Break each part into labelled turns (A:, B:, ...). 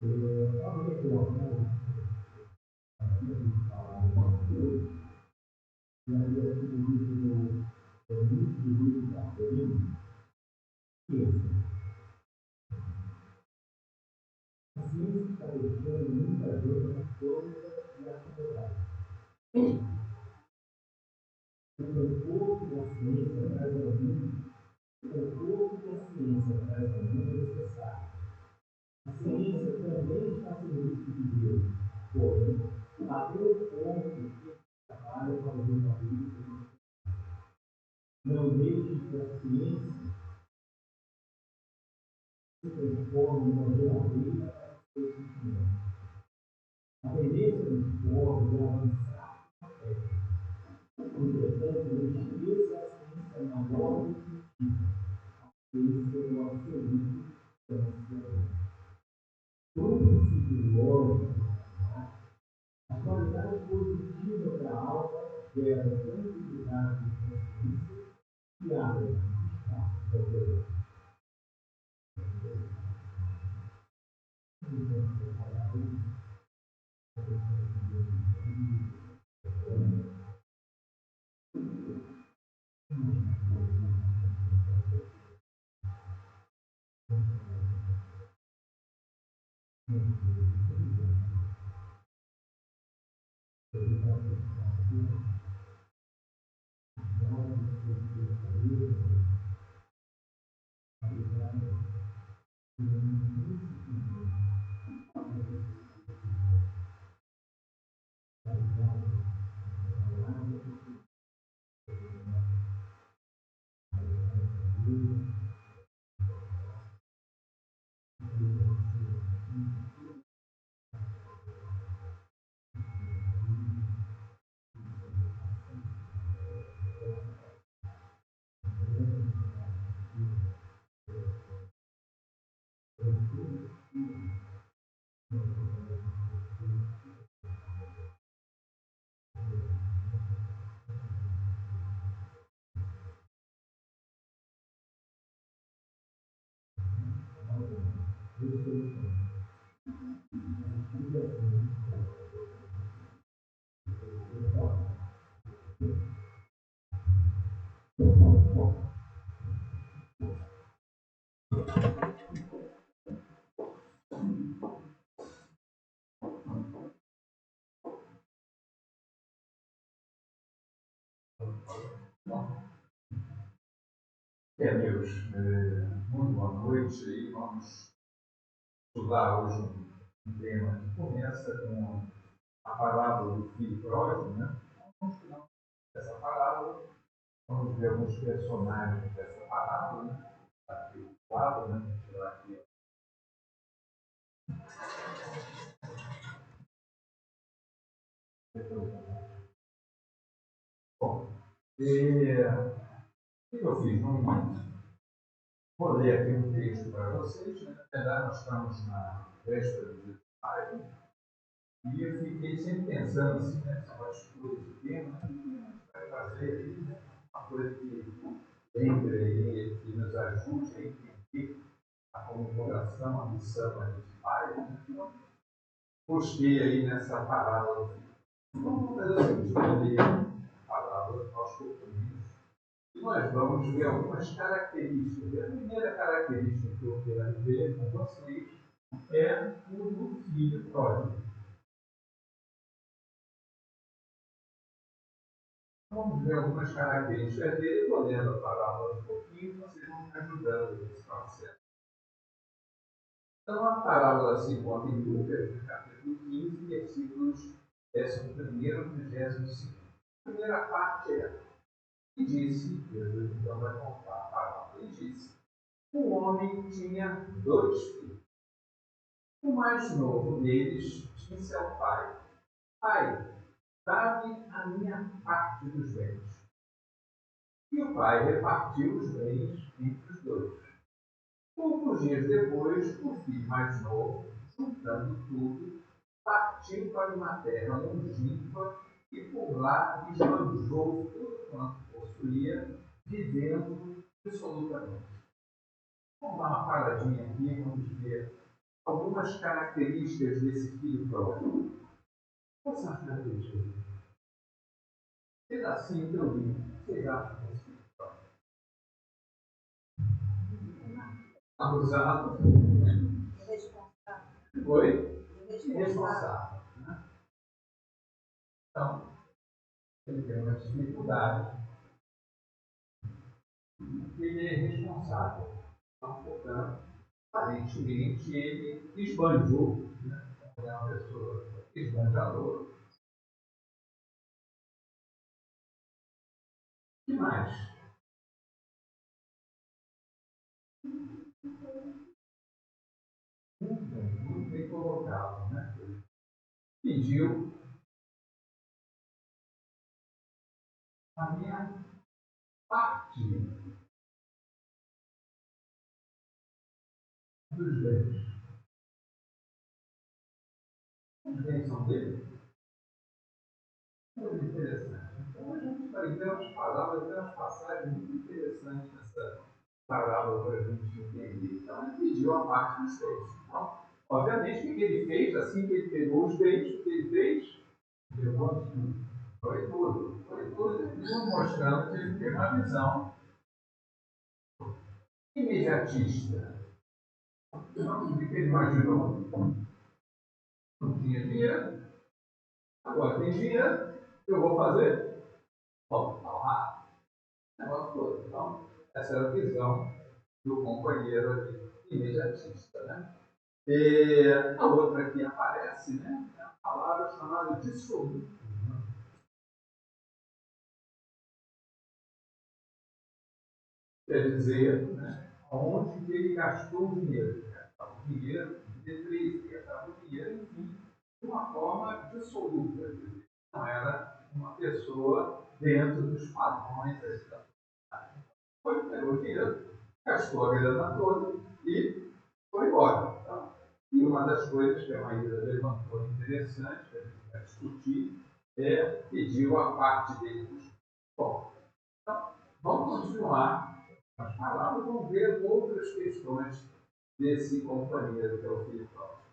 A: Meus, muito boa noite. E vamos estudar hoje um tema que começa com a parábola do filho pródigo, né? Vamos estudar essa parábola, vamos ver alguns personagens dessa parábola, né? Aqui o quadro, né? Vou tirar aqui. Bom, o que eu fiz? Vou ler aqui um texto para vocês. Né? Na verdade, nós estamos na véspera do dia de Páscoa, e eu fiquei sempre pensando assim, né? Essa atitude de tema, né? Vai fazer aí, né? Uma coisa que lembre aí, que nos ajude a entender a comemoração, a missão ali de Pai. Né? Então, busquei aí nessa parábola. Vamos fazer o seguinte, vamos ler a parábola aos pouquinhos. E nós vamos ver algumas características. E a primeira característica que eu quero ver com vocês é o do filho pródigo. Vamos ver algumas características dele, vou lendo a parábola um pouquinho, vocês vão me ajudando nesse processo. Então, a parábola se encontra em Lucas, no capítulo 15, versículos 11º e 32º. A primeira parte é: e disse, Jesus então vai contar a parábola, e disse, um homem tinha 2 filhos. O mais novo deles disse ao pai: Pai, dá-me a minha parte dos bens. E o pai repartiu os bens entre os dois. Poucos dias depois, o filho mais novo, juntando tudo, partiu para uma terra longínqua e por lá esbanjou tudo quanto possuía, vivendo dissolutamente. Vamos dar uma paradinha aqui, vamos ver algumas características desse filho pródigo. Quais são as características? Pedacinho que eu li, vocês acham que é esse filho pródigo? Abusado.
B: Irresponsável.
A: Foi? Irresponsável. Né? Então, ele tem uma dificuldade. Ele é irresponsável. Então, portanto, aparentemente, ele esbanjou. Né? Ele é uma pessoa esbanjadora. O que mais? Muito bem colocado. Né? Pediu a minha parte dos bens. Os bens são dele? Muito interessante. Então, a gente vai ver umas palavras, ver umas passagens muito interessantes nessa parábola para a gente entender. Então, ele pediu a parte dos bens. Então, obviamente, o que ele fez, assim que ele pegou os bens, o que ele fez? Levou tudo. Foi tudo. Foi tudo. Mostrando que ele tem uma visão imediatista. Então, o que ele imaginou? Não tinha dinheiro, agora tem dinheiro, eu vou fazer? Vamos falar. Negócio todo. Então, essa era a visão do companheiro ali, imediatista. Né? E a outra que aparece, né, é a palavra chamada dissoluto. Quer dizer, né, onde ele gastou o dinheiro. Ele gastava o dinheiro de três, gastava o dinheiro, enfim, de uma forma dissoluta. Não era uma pessoa dentro dos padrões da sociedade. Foi, pegou o dinheiro, gastou a grana toda e foi embora. Então, e uma das coisas que a Maíra levantou interessante, que a gente vai discutir, é pediu a parte dele dos. Bom, então, vamos continuar as palavras, vamos ver outras questões desse companheiro que é o filho próprio.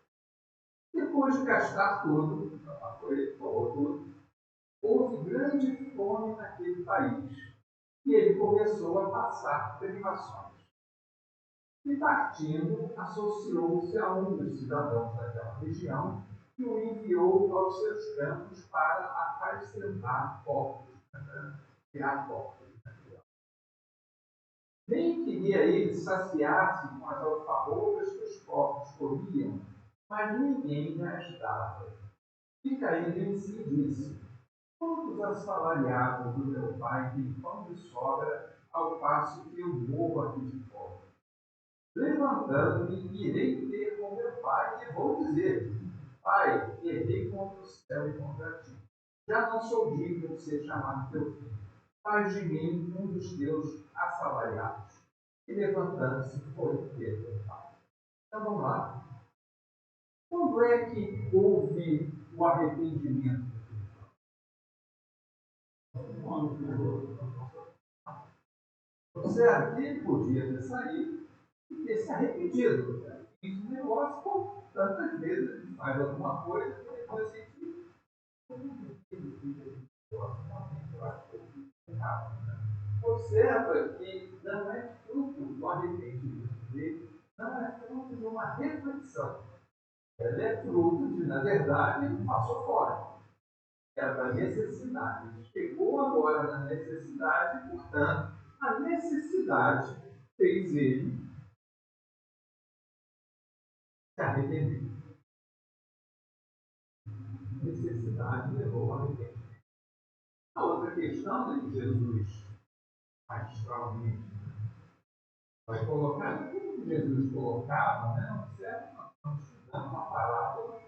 A: Depois de gastar tudo, foi tudo, houve grande fome naquele país e ele começou a passar privações. E partindo, associou-se a um dos cidadãos daquela região que o enviou aos seus campos para apacentar porcos, criar porcos. Nem queria ele saciar-se com as alfarrobas que os porcos comiam, mas ninguém lhe as dava. E caindo em si disse: quantos assalariados do meu pai têm pão de sobra, ao passo que eu morro aqui de fome? Levantando-me, irei ter com meu pai e vou dizer: Pai, errei contra o céu e contra ti. Já não sou digno de ser chamado teu filho. Faz de mim um dos teus assalariados. E levantando-se, foi ter com o pai. Então vamos lá. Quando é que houve o arrependimento? Observe que ele podia ter saído e ter se arrependido. Fiz um negócio, pô, tantas vezes a gente faz alguma coisa que depois a gente observa que não é fruto do arrependimento dele, não é fruto de uma reflexão. Ela é fruto de, na verdade, ele passou fora. Era da necessidade. Ele chegou agora na necessidade, portanto, a necessidade fez ele se arrepender. A necessidade levou ao arrependimento. A outra questão é que Jesus, magistralmente, vai colocar tudo que Jesus colocava, né? Observe, nós estamos estudando uma parábola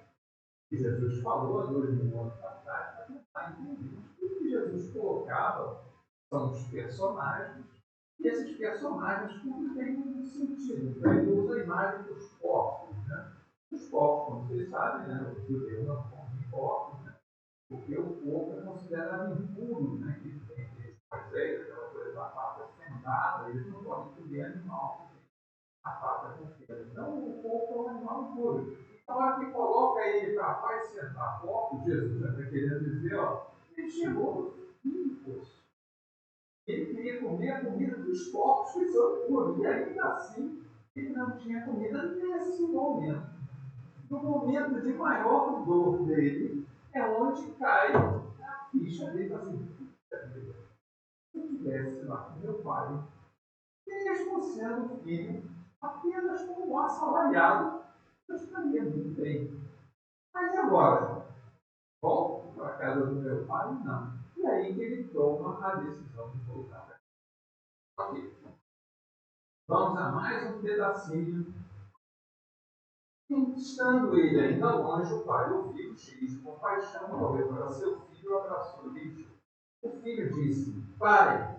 A: que Jesus falou há 2000 anos atrás, para tentar entender. Tudo que Jesus colocava são os personagens, e esses personagens tudo tem um sentido. Então, ele usa a imagem dos porcos. Né? Os porcos, como vocês sabem, né? Os judeus não comem porcos, né? Porque o porco é considerado impuro, né? Que tem Moisés, aquela coisa da pata fendada, eles não podem comer animal, a pata com Então, o porco é um animal impuro. Então, a hora que coloca ele para apacentar porco, Jesus está querendo dizer, ó, ele chegou no fim do poço. Ele queria comer a comida dos porcos que são impuros. E ainda assim, ele não tinha comida nesse momento. No momento de maior dor dele, é onde cai a ficha dele assim. Se eu estivesse lá com meu pai, mesmo sendo filho, apenas como um assalariado, eu estaria muito bem. Mas agora, volto para a casa do meu pai? Não. E aí que ele toma a decisão de voltar. Ok. Vamos a mais um pedacinho. Estando ele ainda longe, o pai o viu, cheio de compaixão, correu para seu filho e abraçou e disse: o filho disse: Pai,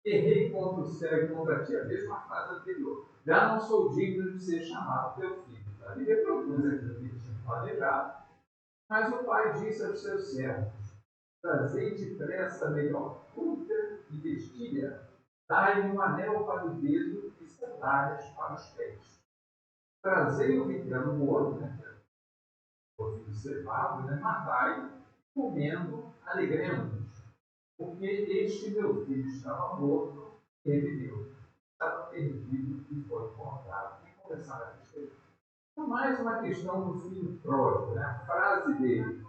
A: errei contra o céu e contra ti. A mesma frase anterior. Já não sou digno de ser chamado teu filho. A Bíblia propôs aquilo que ele tinha planejado. Mas o pai disse aos seus servos: trazei depressa a melhor fruta e vestilha, dai-lhe um anel para o dedo e sandálias para os pés. Trazei o vitelo morto, o filho cevado, matai, comendo, alegremos, porque este meu filho estava morto e reviveu. Estava perdido e foi encontrado. E começaram a festejar. Então, mais uma questão do filho pródigo, a frase dele: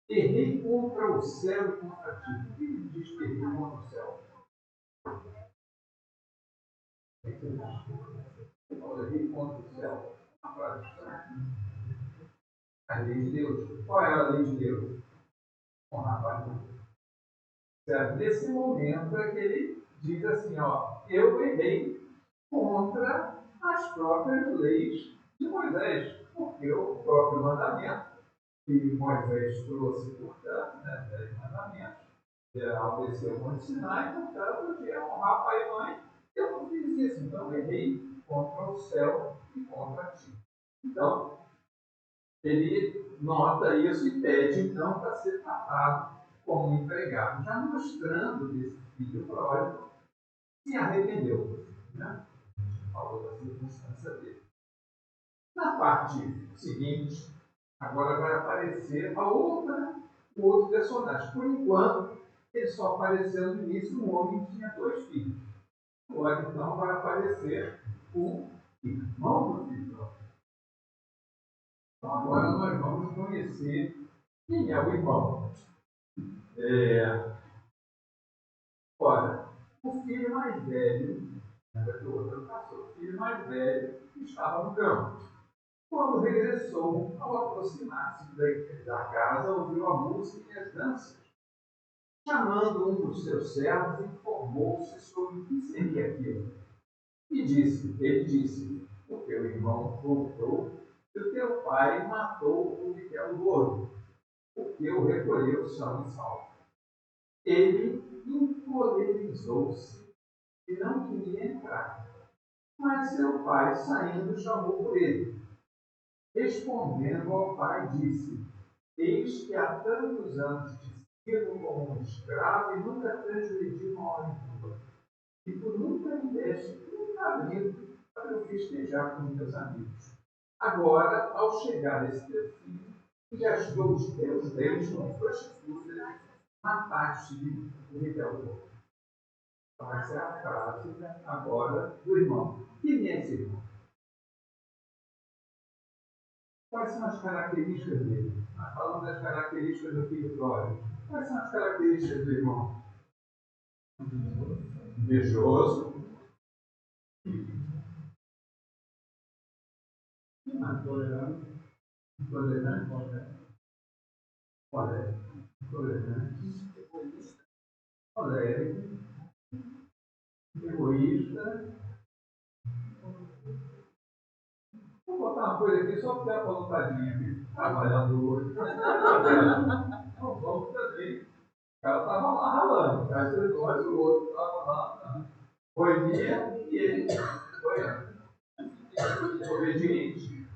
A: errei contra o céu e contra ti. O que ele diz que errei contra o céu? Errei contra o céu. A frase a lei de Deus. Qual é a lei de Deus? Honrar a Deus. Certo? Nesse momento é que ele diz assim, ó, eu errei contra as próprias leis de Moisés, porque o próprio mandamento que Moisés trouxe, portanto, né, 10 mandamentos, ao descer o Monte Sinai, portanto, de honrar pai e mãe, eu não fiz isso, então eu errei contra o céu e contra ti. Então, ele nota isso e pede, então, para ser tratado como empregado, já mostrando que esse filho pródigo se arrependeu. Né? Falou da circunstância dele. Na parte seguinte, agora vai aparecer o outro personagem. Por enquanto, ele só apareceu no início um homem que tinha 2 filhos. Agora, então, vai aparecer o irmão do filho pródigo. Então, agora nós vamos conhecer quem é o irmão. Ora, o filho mais velho, lembra que o outro passou, o filho mais velho estava no campo. Quando regressou, ao aproximar-se da casa, ouviu a música e as danças. Chamando um dos seus servos, informou-se sobre o que seria aquilo. E ele disse, o teu irmão voltou e o teu pai matou o Miguel gordo, porque o recolheu são e salvo. Ele encolerizou-se e não queria entrar. Mas seu pai, saindo, chamou por ele. Respondendo ao pai, disse: eis que há tantos anos te sirvo como um escravo e nunca transgredi uma ordem tua. E tu nunca me deste um cabrito para eu festejar com meus amigos. Agora, ao chegar esse teu filho, e gastou os teus bens com prostitutas, mataste-lhe o rebelde. Então, essa é a frase agora do irmão. Quem é esse irmão? Quais são as características dele? Nós falamos das características do filho pródigo. Quais são as características do irmão? Invejoso. Intolerante. Intolerante. Colérico. Egoísta. Vou botar uma coisa aqui só para dar uma notadinha aqui. Trabalhando hoje. Não vamos também. O cara estava lá ralando. O cara fez nós, o outro estava lá. Boemia e ele foi obediente.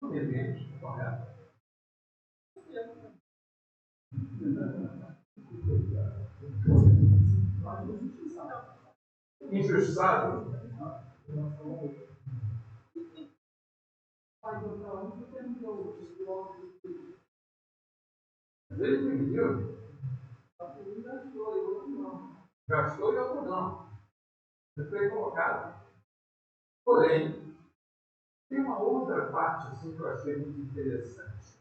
A: Obediente, correto. injustiçado. Mas ele dividiu. Gastou e outro não. Ele foi colocado. Porém, tem uma outra parte assim, que eu achei muito interessante.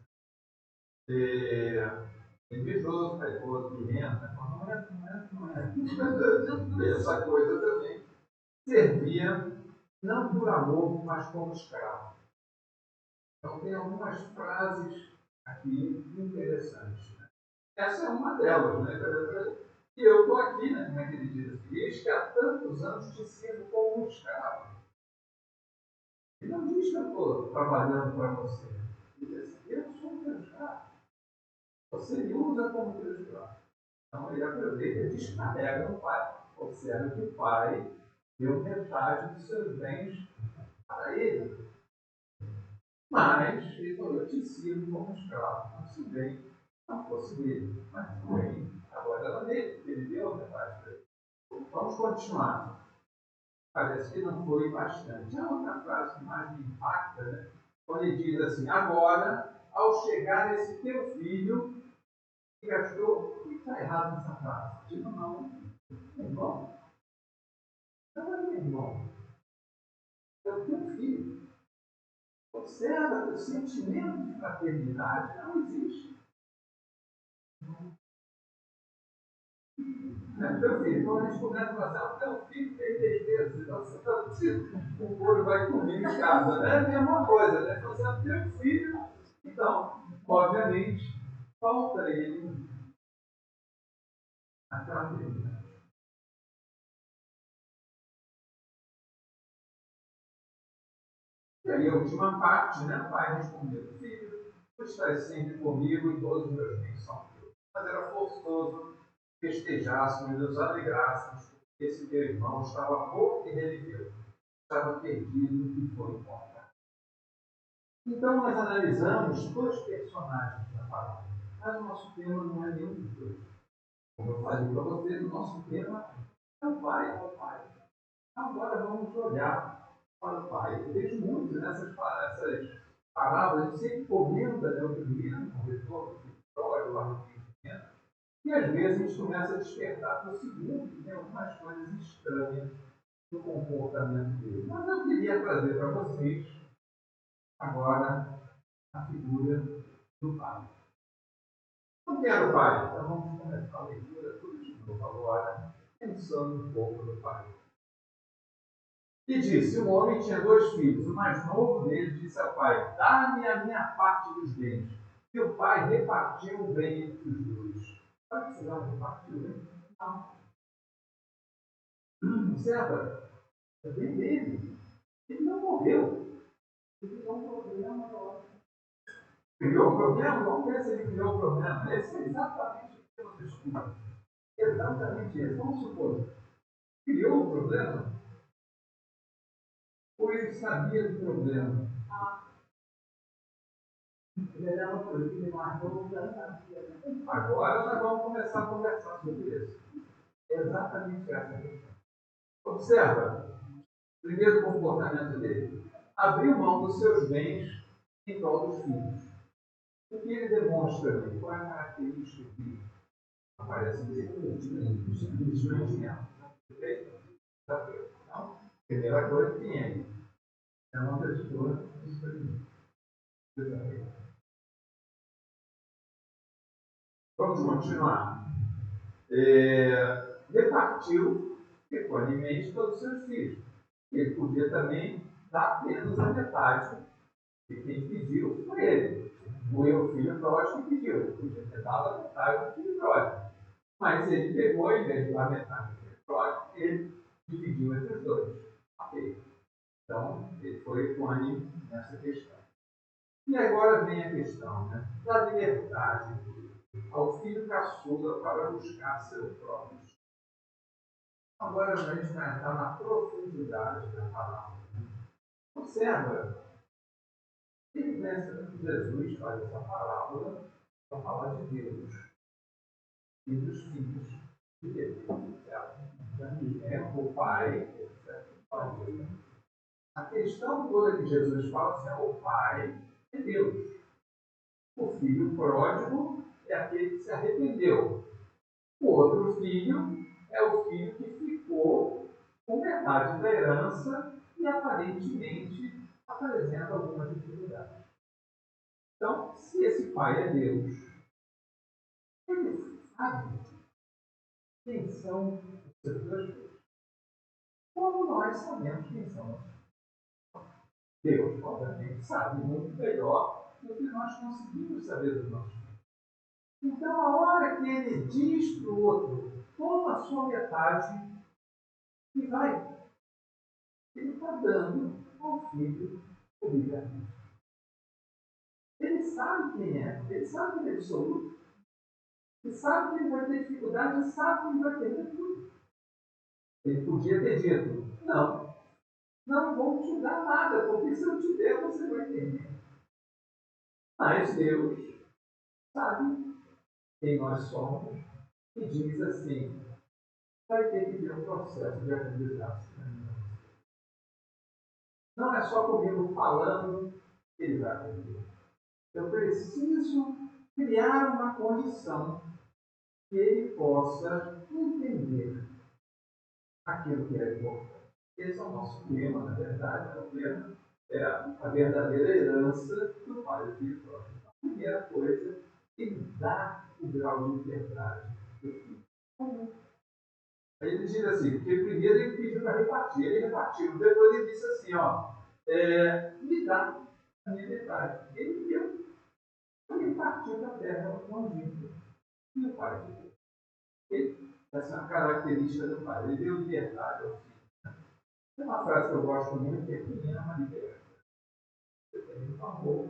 A: Invejoso, raivoso, birrento, não é. Essa coisa também servia não por amor, mas como escravo. Então, tem algumas frases aqui interessantes. Né? Essa é uma delas. Né? E eu estou aqui, né, como é que ele diz assim, eis que há tantos anos te sirvo como um escravo. Ele não diz que eu estou trabalhando para você. Ele diz assim, eu sou um teu escravo. Você me usa como teu escravo. Então ele aproveita e descarrega no pai. Observa que o pai deu metade dos seus bens para ele. Mas ele falou, eu te sirvo como escravo. Como se o bem não fosse dele, mas o bem agora era dele. Ele deu metade para ele. Vamos continuar. Parece que não foi bastante. A outra frase que mais me impacta, né? Quando ele diz assim, agora, ao chegar esse teu filho, que achou, o que está errado nessa frase? Digo, não, irmão. Não é meu irmão. É o teu filho. Observa que o sentimento de fraternidade não existe. Teu filho, quando a gente começa a falar, o teu filho tem defesa, então você está dizendo, o couro vai comigo em casa, né? É a mesma coisa, né? Você é teu filho, então, obviamente, falta a ele a fraternidade. E aí a última parte, né? O pai respondeu, filho, tu estás sempre comigo e todos os meus bens são teus. Mas era forçoso festejássemos e nos alegrássemos, porque esse meu irmão estava morto e reviveu, estava perdido e foi encontrado. Então, nós analisamos dois personagens da palavra, mas o nosso tema não é nenhum dos dois. Como eu falei para vocês, o nosso tema é o Pai, é o Pai. Agora vamos olhar para o Pai. Eu vejo muito nessas parábolas, a gente sempre comenta, né, o primeiro, o retorno do história, o arrependimento, e às vezes a gente começa a despertar para o segundo, que tem algumas coisas estranhas no comportamento dele. Mas eu queria trazer para vocês agora a figura do Pai. O que era o Pai? Então vamos começar a leitura tudo de novo agora, pensando um pouco no Pai. E disse: um homem tinha dois filhos. O mais novo deles disse ao pai: dá-me a minha parte dos bens. E o pai repartiu o bem entre os dois. Para que você não repartiu o bem? Não. Observa, é bem dele. Ele não morreu. Ele criou um problema agora. Criou um problema? Vamos ver se ele criou um problema. Esse é exatamente o que temos estudo. Exatamente isso. Vamos supor. Criou um problema? Ou ele sabia do problema? Agora nós vamos começar a conversar sobre isso. É exatamente essa a questão. Observa, primeiro comportamento dele. Abriu mão dos seus bens em prol dos filhos. O que ele demonstra ali? Qual é a característica que aparece nele? Desprendimento. Perfeito? Então, primeira coisa que tem aí é uma pessoa desprendida. Vamos continuar. Repartiu equanimemente todos os seus filhos. Ele podia também dar apenas a metade de quem pediu foi ele. Foi o filho pródigo que pediu. Ele podia ter dado a metade do filho pródigo. Mas ele pegou, em vez de dar a metade do filho pródigo, ele dividiu entre os dois. Ok. Então, ele foi equânime nessa questão. E agora vem a questão, né, da liberdade ao filho caçula para buscar seu próprio. Agora a gente vai entrar na profundidade da palavra. Observa, ele pensa que Jesus faz essa parábola para falar de Deus e dos filhos de Deus. Certo? o pai, etc. A questão toda que Jesus fala assim, o pai é Deus. O filho pródigo é aquele que se arrependeu. O outro filho é o filho que ficou com metade da herança e aparentemente apresenta alguma dificuldade. Então, se esse pai é Deus, ele sabe quem são os seus dois filhos. Como nós sabemos quem são os filhos. Deus, obviamente, sabe muito melhor do que nós conseguimos saber dos nossos filhos. Então, a hora que ele diz para o outro, toma a sua metade e vai, ele está dando ao filho o livre-arbítrio. Ele sabe quem é, ele sabe que ele é absoluto, ele sabe que ele vai ter dificuldade, ele sabe que ele vai perder tudo. Ele podia ter dito, não vou te dar nada, porque se eu te der, você vai perder. Mas Deus sabe quem nós somos e diz assim, vai ter que ter um processo de aprendizagem. Não é só comigo falando que ele vai aprender. Eu preciso criar uma condição que ele possa entender aquilo que é importante. Esse é o nosso tema, na verdade. O tema é a verdadeira herança do Pai espiritual. A primeira coisa, ele dá o grau de liberdade do filho. Aí ele diz assim, porque primeiro ele pediu para repartir, ele repartiu. Depois ele disse assim, me dá a minha metade. Ele deu, ele partiu da terra longínqua. E o pai deu. Essa é uma característica do pai. Ele deu liberdade ao filho. Tem uma frase que eu gosto muito, que é quem ama liberdade. Você tem muito amor,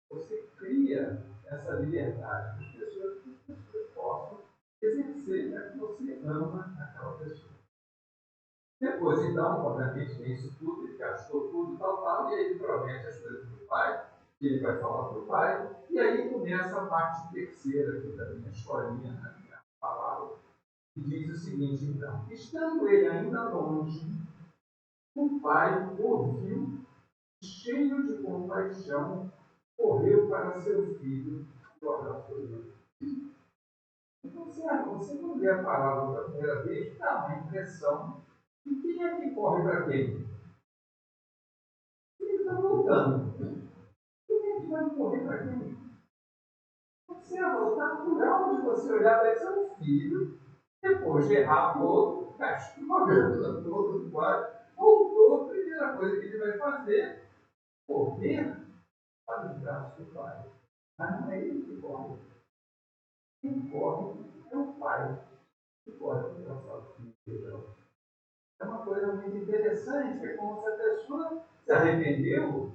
A: você cria essa liberdade para as pessoas possam exercer já que você ama aquela pessoa. Depois, então, obviamente, tem isso tudo, ele gastou tudo, tal, e aí ele promete as coisas para o pai, que ele vai falar para o pai, e aí começa a parte terceira aqui da minha historinha, da minha palavra, que diz o seguinte, então, estando ele ainda longe, o pai ouviu, cheio de compaixão, correu para seu filho e o abraçou ele. Então, você não lê a palavra pela primeira vez, dá uma impressão de quem é que corre para quem? Ele está voltando. Quem é que vai correr para quem? Observa, está natural de você olhar para esse filho, depois de errar todo, gastou a grana toda do pai, voltou, a primeira coisa que ele vai fazer, correr para os braços do pai. Mas não é ele que corre. Quem corre é o pai que corre para os braços do filho. É uma coisa muito interessante, é como se a pessoa se arrependeu,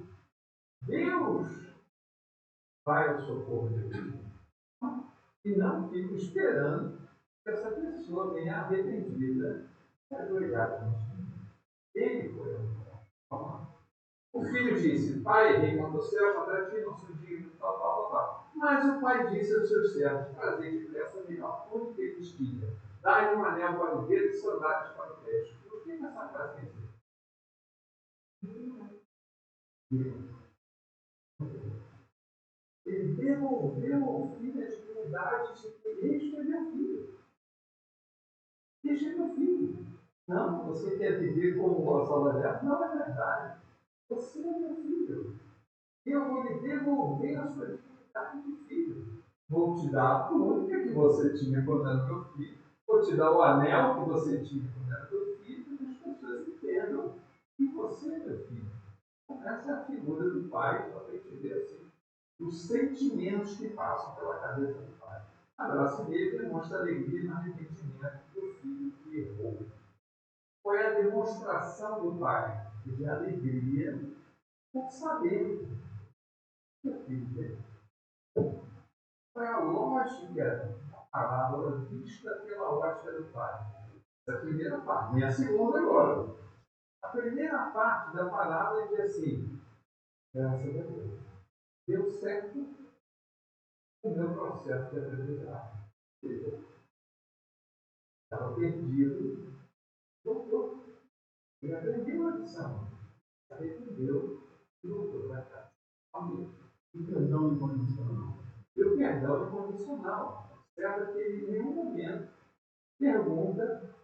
A: Deus vai ao socorro de Deus. E não fica esperando que essa pessoa venha arrependida e ajoelhar diante de mim. Ele foi ao. O filho disse, pai, errei contra o céu, contra ti, não sou digno, tal. Mas o pai disse aos seus servos, trazei depressa a melhor túnica e vestilha, dai-lhe um anel para o dedo e sandálias para o pé. O que essa frase quer dizer? Ele devolveu ao filho a dignidade de que este é meu filho. Este é meu filho. Não, você quer viver como o assalariado? Não é verdade. Você é meu filho. Eu vou lhe devolver a sua dignidade de filho. Vou te dar a túnica que você tinha quando era meu filho. Vou te dar o anel que você tinha quando era meu filho. Para que as pessoas entendam que você é meu filho. Então, essa é a figura do pai, para a gente ver assim, os sentimentos que passam pela cabeça do pai. Abraço dele demonstra alegria no arrependimento do filho que errou. Qual é a demonstração do pai? De alegria por saber que o filho dele. Qual é a lógica da parábola vista pela ótica do pai? Essa é a primeira parte. E a segunda agora. A primeira parte da parábola diz assim, graças a Deus, deu certo o meu processo de aprendizagem. Estava perdido, Ele aprendeu a lição. Arrependeu e voltou para casa. E perdão incondicional. E o perdão incondicional. Observa que ele em nenhum momento pergunta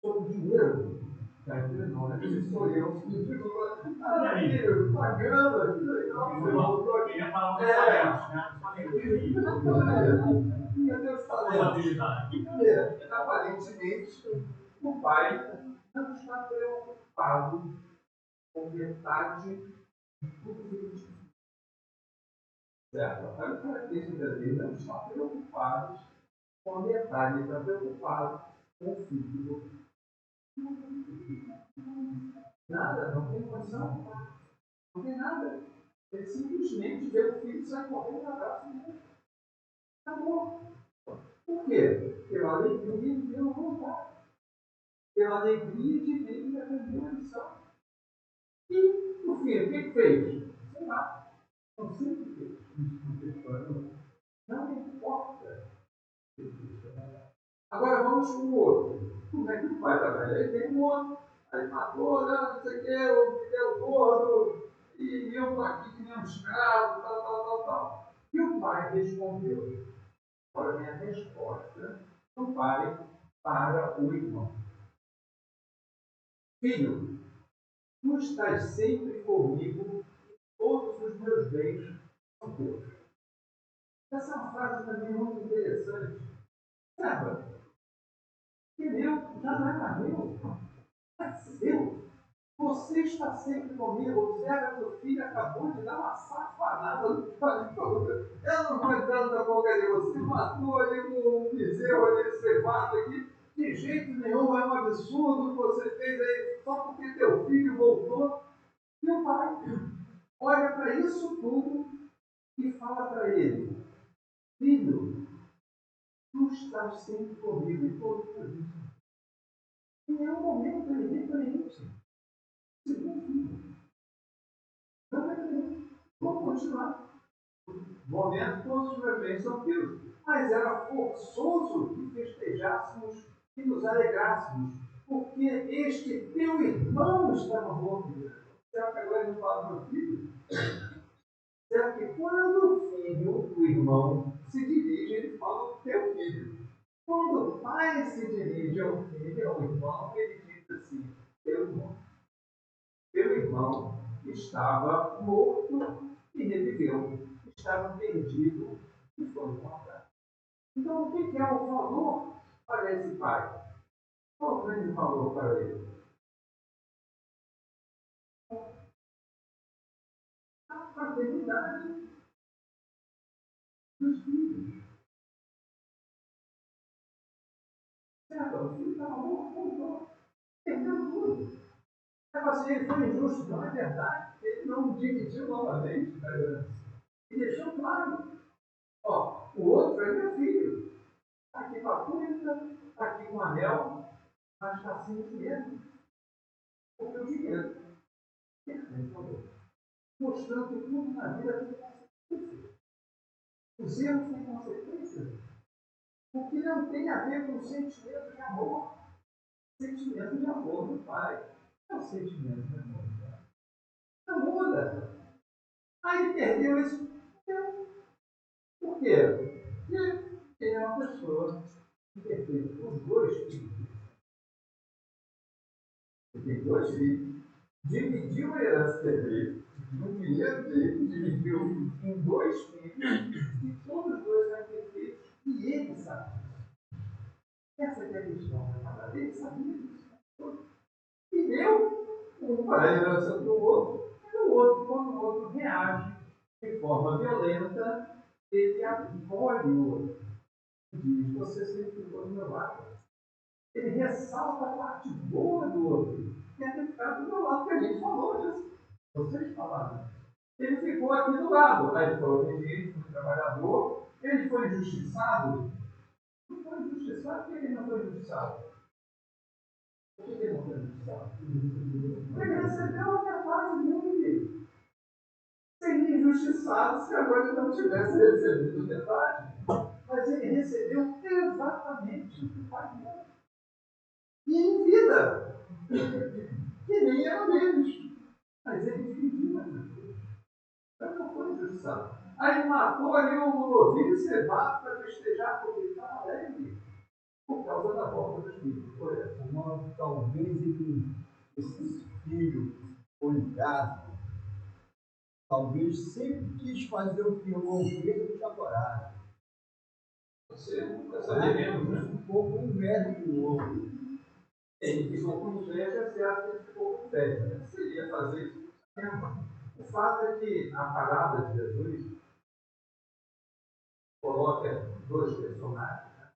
A: sobre dinheiro. Está entendendo? Esse sou eu. Filho, pagando, que legal. Você voltou aqui.
B: Queria falar um pagamento, né?
A: Meu Deus, aparentemente, o pai não está preocupado com metade de tudo que ele tinha. Certo? A característica dele não está preocupado com a metade, ele está preocupado com o filho. Nada, não tem condição, não tem nada. Ele simplesmente vê o filho sair correndo no abraço dele. Acabou. Por quê? Pela alegria de ver o voltar. Pela alegria de ver que aprendeu a lição. E o filho, o que fez? Sei lá. Não sei o que fez. Não importa. Agora vamos para o outro. Como é que o pai trabalha? Aí tem um outro. Aí matou, não sei o que, o Fidel gordo, e eu estou aqui que nem um escravo, tal. E o pai respondeu. Olha, a minha resposta do pai para o irmão. Filho, tu estás sempre comigo, todos os meus bens são teus. Essa é uma frase também muito interessante. Sabe? Que meu já não é mais meu, é seu. Você está sempre comigo. Observa que o filho acabou de dar uma safanada no pai todo. Eu não vou entrando na boca de você, matou ali um bezerro ali cevado aqui. De jeito nenhum, é um absurdo que você fez aí só porque teu filho voltou. E o pai olha para isso tudo e fala para ele: Filho, tu estás sempre comigo e todos os dias. Em nenhum momento ele repreende. Segundo filho. Não repreende. Vamos continuar. No momento, todos os meus bens são teus. Mas era forçoso que festejássemos e nos alegrássemos, porque este teu irmão estava morto. Será que agora ele não fala do meu filho? Será que quando o filho, o irmão, se dirige, ele fala do teu filho? Quando o pai se dirige ao filho, ao irmão, ele diz assim: teu irmão estava morto e reviveu, estava perdido e foi encontrado. Então, o que é o valor para esse pai? Qual o grande valor para ele? A fraternidade dos filhos. Certo? O filho estava morto, voltou, perdeu tudo. Assim, ele foi injusto, não é verdade. Ele não dividiu novamente a herança. E deixou claro: ó, o outro é meu filho. Está aqui com a túnica, está aqui com o anel, mas está assim mesmo. Porque o dinheiro pertence ao outro. Mostrando que tudo na vida tem consequências. Os erros têm consequências. O que não tem a ver com o sentimento de amor. O sentimento de amor do pai é o sentimento de amor do pai. Não muda. Aí ele perdeu isso. Por quê? Porque ele é uma pessoa que teve os dois filhos. Ele tem dois filhos. Dividiu a herança dele. No dinheiro dele, dividiu em dois filhos. E todos os dois são perfeitos. E ele sabe. Essa é a questão. Ele sabia disso. E deu um para a herança do outro. E o outro, quando o outro reage de forma violenta, ele acolhe o outro. Diz: você sempre ficou do meu lado. Ele ressalta a parte boa do outro. E é ter ficado do meu lado, que a gente falou disso. Vocês falaram. Ele ficou aqui do lado. Aí ele foi obediente, foi trabalhador. Ele foi injustiçado. Não foi injustiçado. Por que ele não foi injustiçado? Por que ele não foi injustiçado? Ele recebeu a metade dele. Seria injustiçado se agora ele não tivesse recebido metade. Mas ele recebeu exatamente o que o pai deu. E em vida. que nem era deles. Mas ele dividiu essas coisas. Então não foi injustiçado. Aí matou ali o novilho cevado para festejar, porque ele estava alegre por causa da volta dos filhos. Foi essa.
B: Talvez esses filhos oligarcas, talvez sempre quis fazer o que o ovelha tinha coragem.
A: Você nunca saberemos, né?
B: Um pouco inveja do outro.
A: Ele ficou com inveja, certo que ele ficou com inveja. Né? Se ele ia fazer isso, o fato é que a palavra de Jesus coloca dois personagens, né?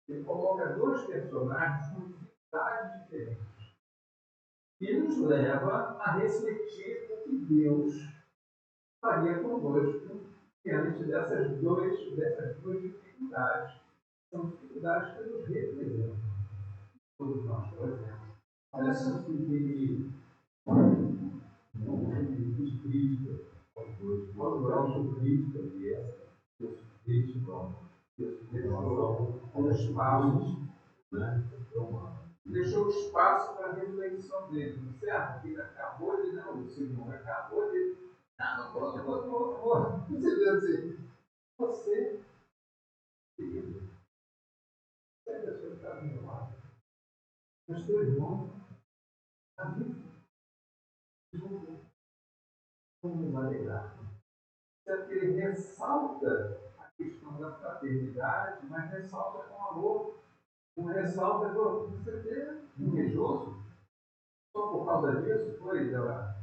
A: Ele coloca dois personagens com dificuldades diferentes e nos leva a refletir o que Deus faria conosco diante dessas duas dificuldades. São dificuldades que nos representam. Todos nós, por exemplo. Parece que ele diz crítica aos dois. Quando há autocrítica de essa, isso deixou espaço, né? Deixou espaço para a reflexão dele, certo? Ele acabou de, não, o segundo acabou de, não vou. Você vê assim, você, querido, pega a sua caminho lá, os teus irmãos, a vida, como vai alegrar. Certo que ele ressalta a questão da fraternidade, mas ressalta com amor. Não ressalta, você vê, invejoso, só por causa disso foi, ela.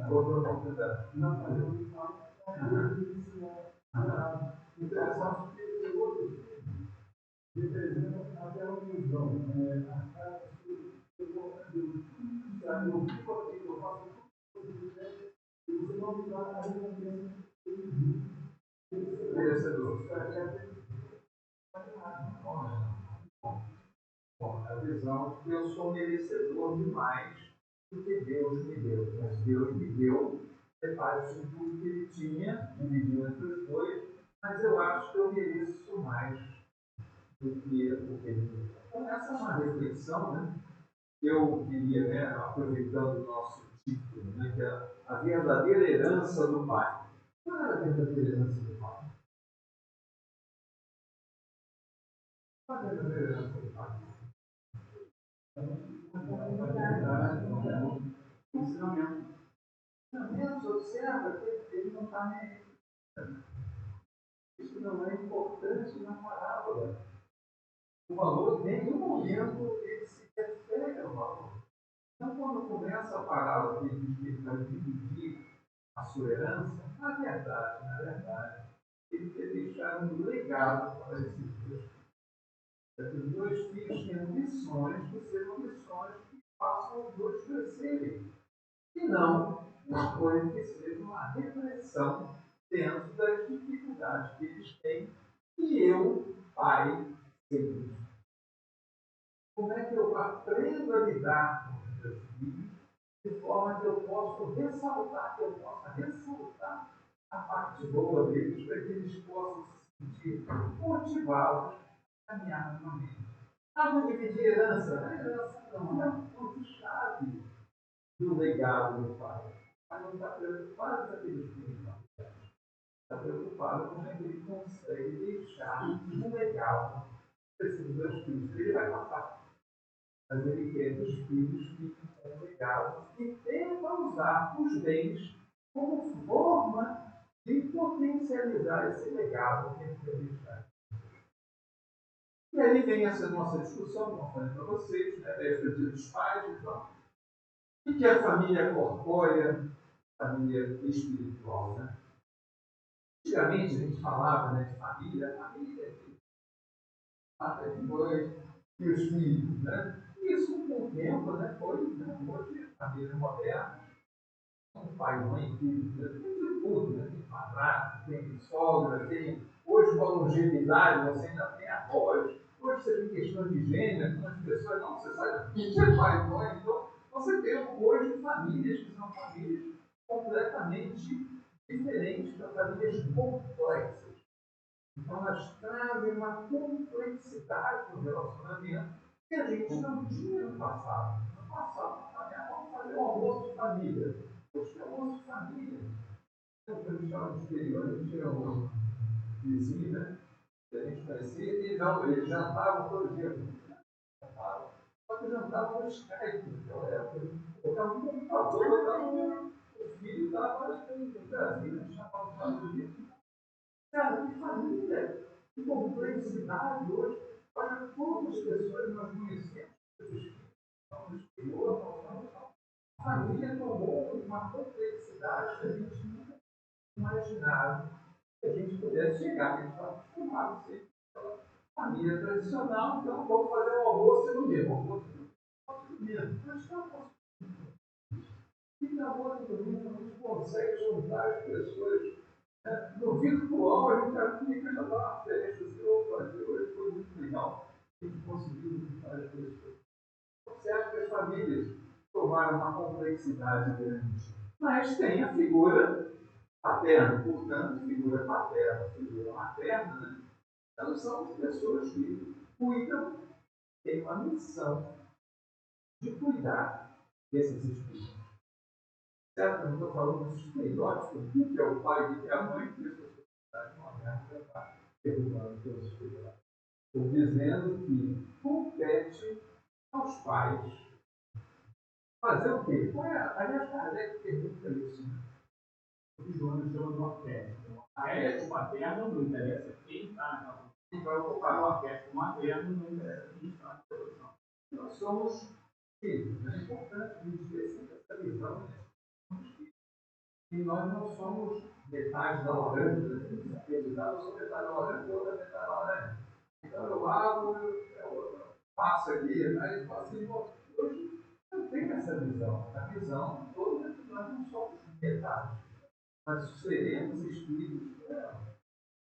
A: Outra oportunidade. Não, mas eu me falo. Interessante que ele outro representa até uma ilusão. A cara que eu vou fazer. Eu fico aqui, eu faço tudo e você não me dá a recompensa merecedor. A visão de que eu sou merecedor demais do que Deus me deu. Mas Deus me deu parte de tudo que ele tinha, dividiu entre os dois, mas eu acho que eu mereço mais do que o que ele me deu. Então, essa é uma reflexão, né? Eu diria, né, aproveitando o nosso título, né, que é a verdadeira herança do Pai. Qual é a verdadeira herança do Pai? Qual é a verdadeira herança do Pai? Ensinamento. Ensinamento, observa que ele não está nem. Isso não é importante na parábola. O valor, em nenhum momento, ele se refere ao valor. Então, quando começa a parábola que diz que ele vai dividir a sua herança, na verdade, ele quer deixar um legado para esses dois filhos. Esses dois filhos tinham missões que sejam missões que façam os dois crescerem. E não uma coisa que seja uma reflexão dentro das dificuldades que eles têm e eu, pai, sei isso. Como é que eu aprendo a lidar com os meus filhos de forma que eu possa ressaltar a parte boa deles para que eles possam se sentir motivados a caminhar novamente. Vou dividir herança. A herança não é um ponto-chave do legado do pai. Mas não está preocupado com aqueles filhos. Está preocupado com como é que ele consegue deixar um legado para esses dois filhos. Ele vai passar. Mas ele quer que os filhos fiquem com legados e tentam usar os bens como forma de potencializar esse legado que ele quer deixar. E aí vem essa nossa discussão, como eu falei para vocês, né, da estrutura dos pais, então, e que a família corpórea, família espiritual. Né? Antigamente a gente falava, né, de família, depois, e os filhos. Né? Isso, com o tempo, né, foi, né, hoje, a família moderna, um pai, mãe, filho, tem de tudo, né? Tem padrasto, tem sogra, tem. Hoje, com a longevidade, você ainda tem avós. Hoje, você tem questão de gênero, algumas pessoas, não, você sabe que é pai e mãe. Então, você tem hoje famílias que são famílias completamente diferentes, são famílias complexas. Então, elas trazem uma complexidade no relacionamento que a gente não tinha no passado. No passado, vamos fazer um almoço de família. Hoje tem almoço de família. Quando a gente estava no exterior, a gente tinha um vizinho, né? Que a gente conhecia, e não, eles jantavam todo dia. Jantavam. Só que jantavam no Skype naquela época. Botava um computador, o filho estava no Brasil, a gente estava nos Estados Unidos. Cara, que família, que complexidade hoje. Olha quantas pessoas nós conhecemos que estão no exterior, a família tomou uma complexidade que a gente nunca imaginava que a gente pudesse chegar. A gente está acostumado a ser família tradicional, então vamos fazer um almoço e domingo. Almoço e domingo. Mas não posso. E na almoço e domingo a gente consegue juntar as pessoas. No virtual, a gente já fica, já dá uma festa, assim, opa, hoje foi muito legal. A gente conseguiu juntar as pessoas. Certo que as famílias tomaram uma complexidade grande, mas tem a figura paterna, portanto, figura paterna, figura materna, né? Elas são pessoas que cuidam, têm uma missão de cuidar desses espíritos. Certo? Eu não estou falando dos estereótipos, o que é o pai, o que é a mãe, que essa sociedade moderna já está derrubando pelos estereótipos. Estou dizendo que compete aos pais fazer o quê? Aliás, Kardec pergunta isso, né?
C: O João chama do arquétipo. O arquétipo materno não interessa quem está naquela. Quem vai ocupar o arquétipo materno não interessa quem está na produção.
A: Nós somos filhos, né? É importante a gente ter sempre essa visão, né? E nós não somos metade da laranja, né? Eu sou metade da laranja, outra metade da laranja. Então eu lavo, eu passo aqui, aí eu faço assim, hoje eu tenho essa visão. A visão toda que nós não somos metade. Nós seremos espíritos dela.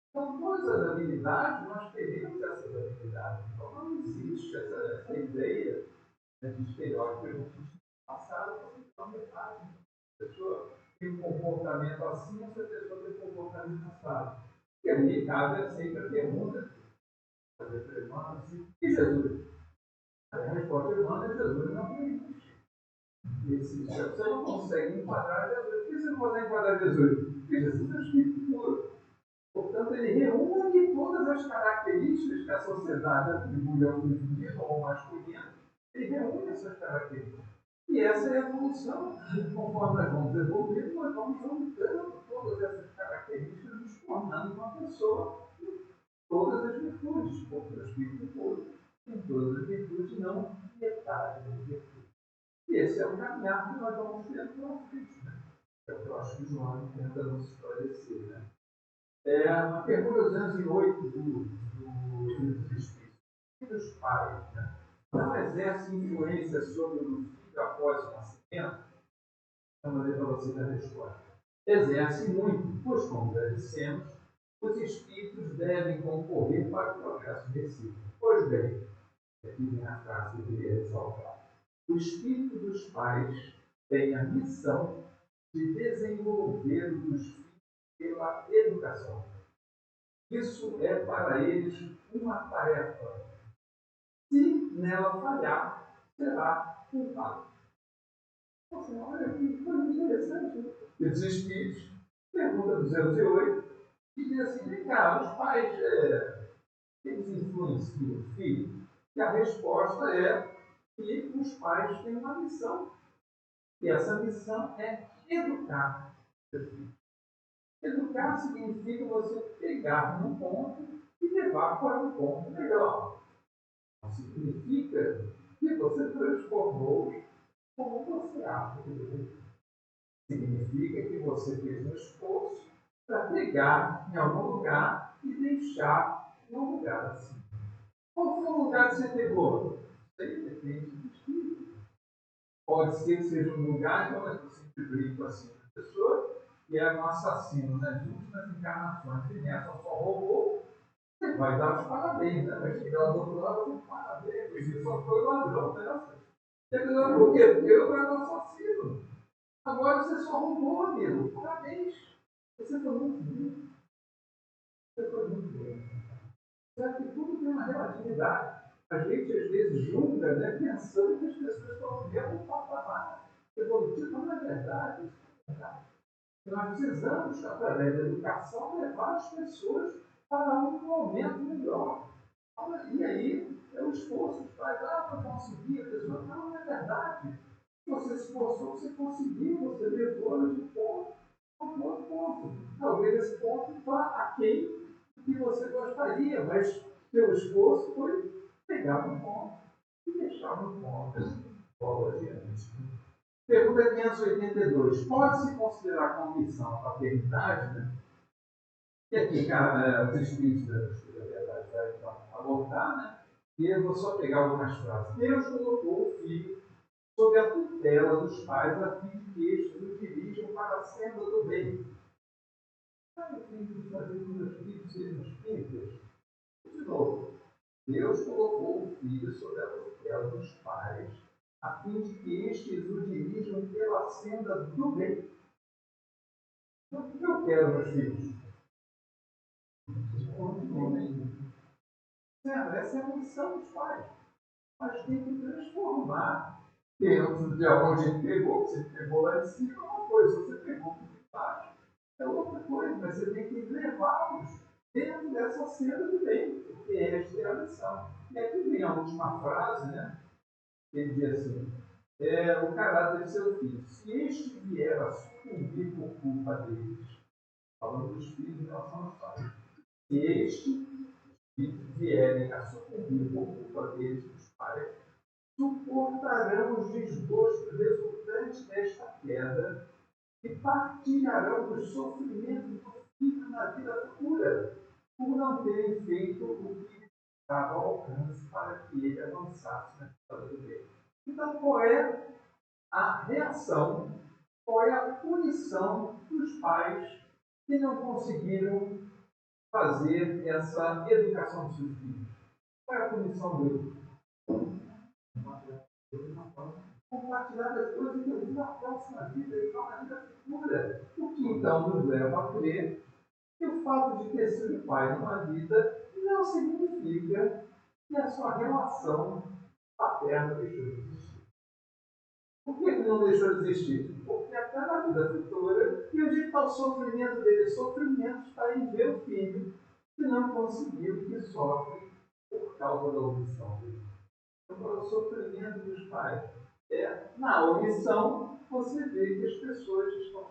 A: Então, todas as habilidades, nós teremos essas habilidades. Então, não existe essa ideia, né, de estereótipo que a gente tinha passado, porque não é metade. A pessoa tem um comportamento assim, essa pessoa tem um comportamento assado. E aí cabe sempre a pergunta, fazer para o irmão assim, e Jesus? A resposta do irmão é Jesus não existe. Você não consegue enquadrar Jesus. Por que você não consegue enquadrar Jesus? Porque Jesus é o Espírito puro. Portanto, ele reúne todas as características que a sociedade atribui ao feminino ou ao masculino, ele reúne essas características. E essa é a evolução. Conforme nós vamos evoluindo, nós vamos juntando todas essas características, nos tornando uma pessoa com todas as virtudes, porque o Espírito puro tem todas as virtudes, não metade das virtudes. E esse é o caminhar que nós vamos tendo pela frente. Né? É o que eu acho que o João tenta nos esclarecer. Né? A pergunta 208 do Livro dos Espíritos. E dos pais, né? Não exerce influência sobre o filho após o nascimento? Vamos ler para vocês a resposta. Exerce muito, pois, como já dissemos, os espíritos devem concorrer para o progresso recíproco. Pois bem, aqui vem a frase que eu queria ressaltar. O espírito dos pais tem a missão de desenvolver o dos filhos pela educação. Isso é para eles uma tarefa. Se nela falhar, será culpado. Nossa, olha que coisa interessante. E os espíritos, pergunta 208, e diz assim: vem cá, os pais, eles influenciam o filho? E a resposta é que os pais têm uma missão. E essa missão é educar o filho. Educar significa você pegar num ponto e levar para um ponto melhor. Não significa que você transformou como você acha que deveria. Significa que você fez um esforço para pegar em algum lugar e deixar num lugar assim. Qual foi o lugar que você pegou? Isso aí depende do espírito. Pode ser que seja um lugar, então eu sempre brinco assim com a pessoa, que é um assassino nas últimas encarnações, e nessa só roubou, ele vai dar os parabéns, né? Vai chegar do outro lado e parabéns, porque só foi ladrão dessa. E a pessoa, por quê? Porque eu era um assassino. Agora você só roubou, amigo. Parabéns. Você foi muito bem. Você foi muito bem. Certo que tudo tem uma relatividade. A gente, às vezes, julga, né, pensando que as pessoas estão no mesmo patamar evolutivo, mas não é verdade. Isso não é verdade. E nós precisamos, através da educação, levar as pessoas para um momento melhor. E aí, é o esforço que faz, para conseguir, a pessoa, não é verdade. Você se esforçou, você conseguiu, você levou de ponto a um outro ponto. Talvez esse ponto vá aquém do que você gostaria, mas seu esforço foi pegar no ponto e deixar no ponto. Logo adiante. Pergunta 582. Pode-se considerar como missão a paternidade, né? E aqui, cara, os espíritos da verdade vai então, abordar, né? E eu vou só pegar algumas frases. Deus colocou o filho sob a tutela dos pais, a fim de que estes o dirijam para a senda do bem. Eu tenho que fazer com que meus filhos sejam espíritas. De novo, Deus colocou o filho sob a tutela dos pais, a fim de que estes o dirijam pela senda do bem. Então, o que eu quero, meus filhos? Essa é a missão dos pais. Mas tem que transformar dentro de onde pegou. Você pegou lá em cima é uma coisa, você pegou por baixo é outra coisa, mas você tem que levá-los dentro dessa cena do bem, porque esta é a missão. E aqui vem a última frase, né? Ele diz assim: o caráter de seu filho. Se este vier a sucumbir por culpa deles, falando dos filhos em relação aos pais, se este vierem a sucumbir por culpa deles, dos pais, suportarão os desgostos resultantes desta queda e partilharão dos sofrimentos do filho na vida futura, por não terem feito o que estava ao alcance para que ele avançasse na história do bem. Então, qual é a reação, qual é a punição dos pais que não conseguiram fazer essa educação dos seus filhos? Qual é a punição deles? Compartilhar das coisas que eu vi na próxima vida e na vida futura. O que então nos leva a crer que o fato de ter sido pai numa vida não significa que a sua relação paterna deixou de existir. Por que não deixou de existir? Porque até na vida futura, e onde está o sofrimento dele? O sofrimento está em ver o filho que não conseguiu e que sofre por causa da omissão dele. Então, o sofrimento dos pais. Na omissão, você vê que as pessoas estão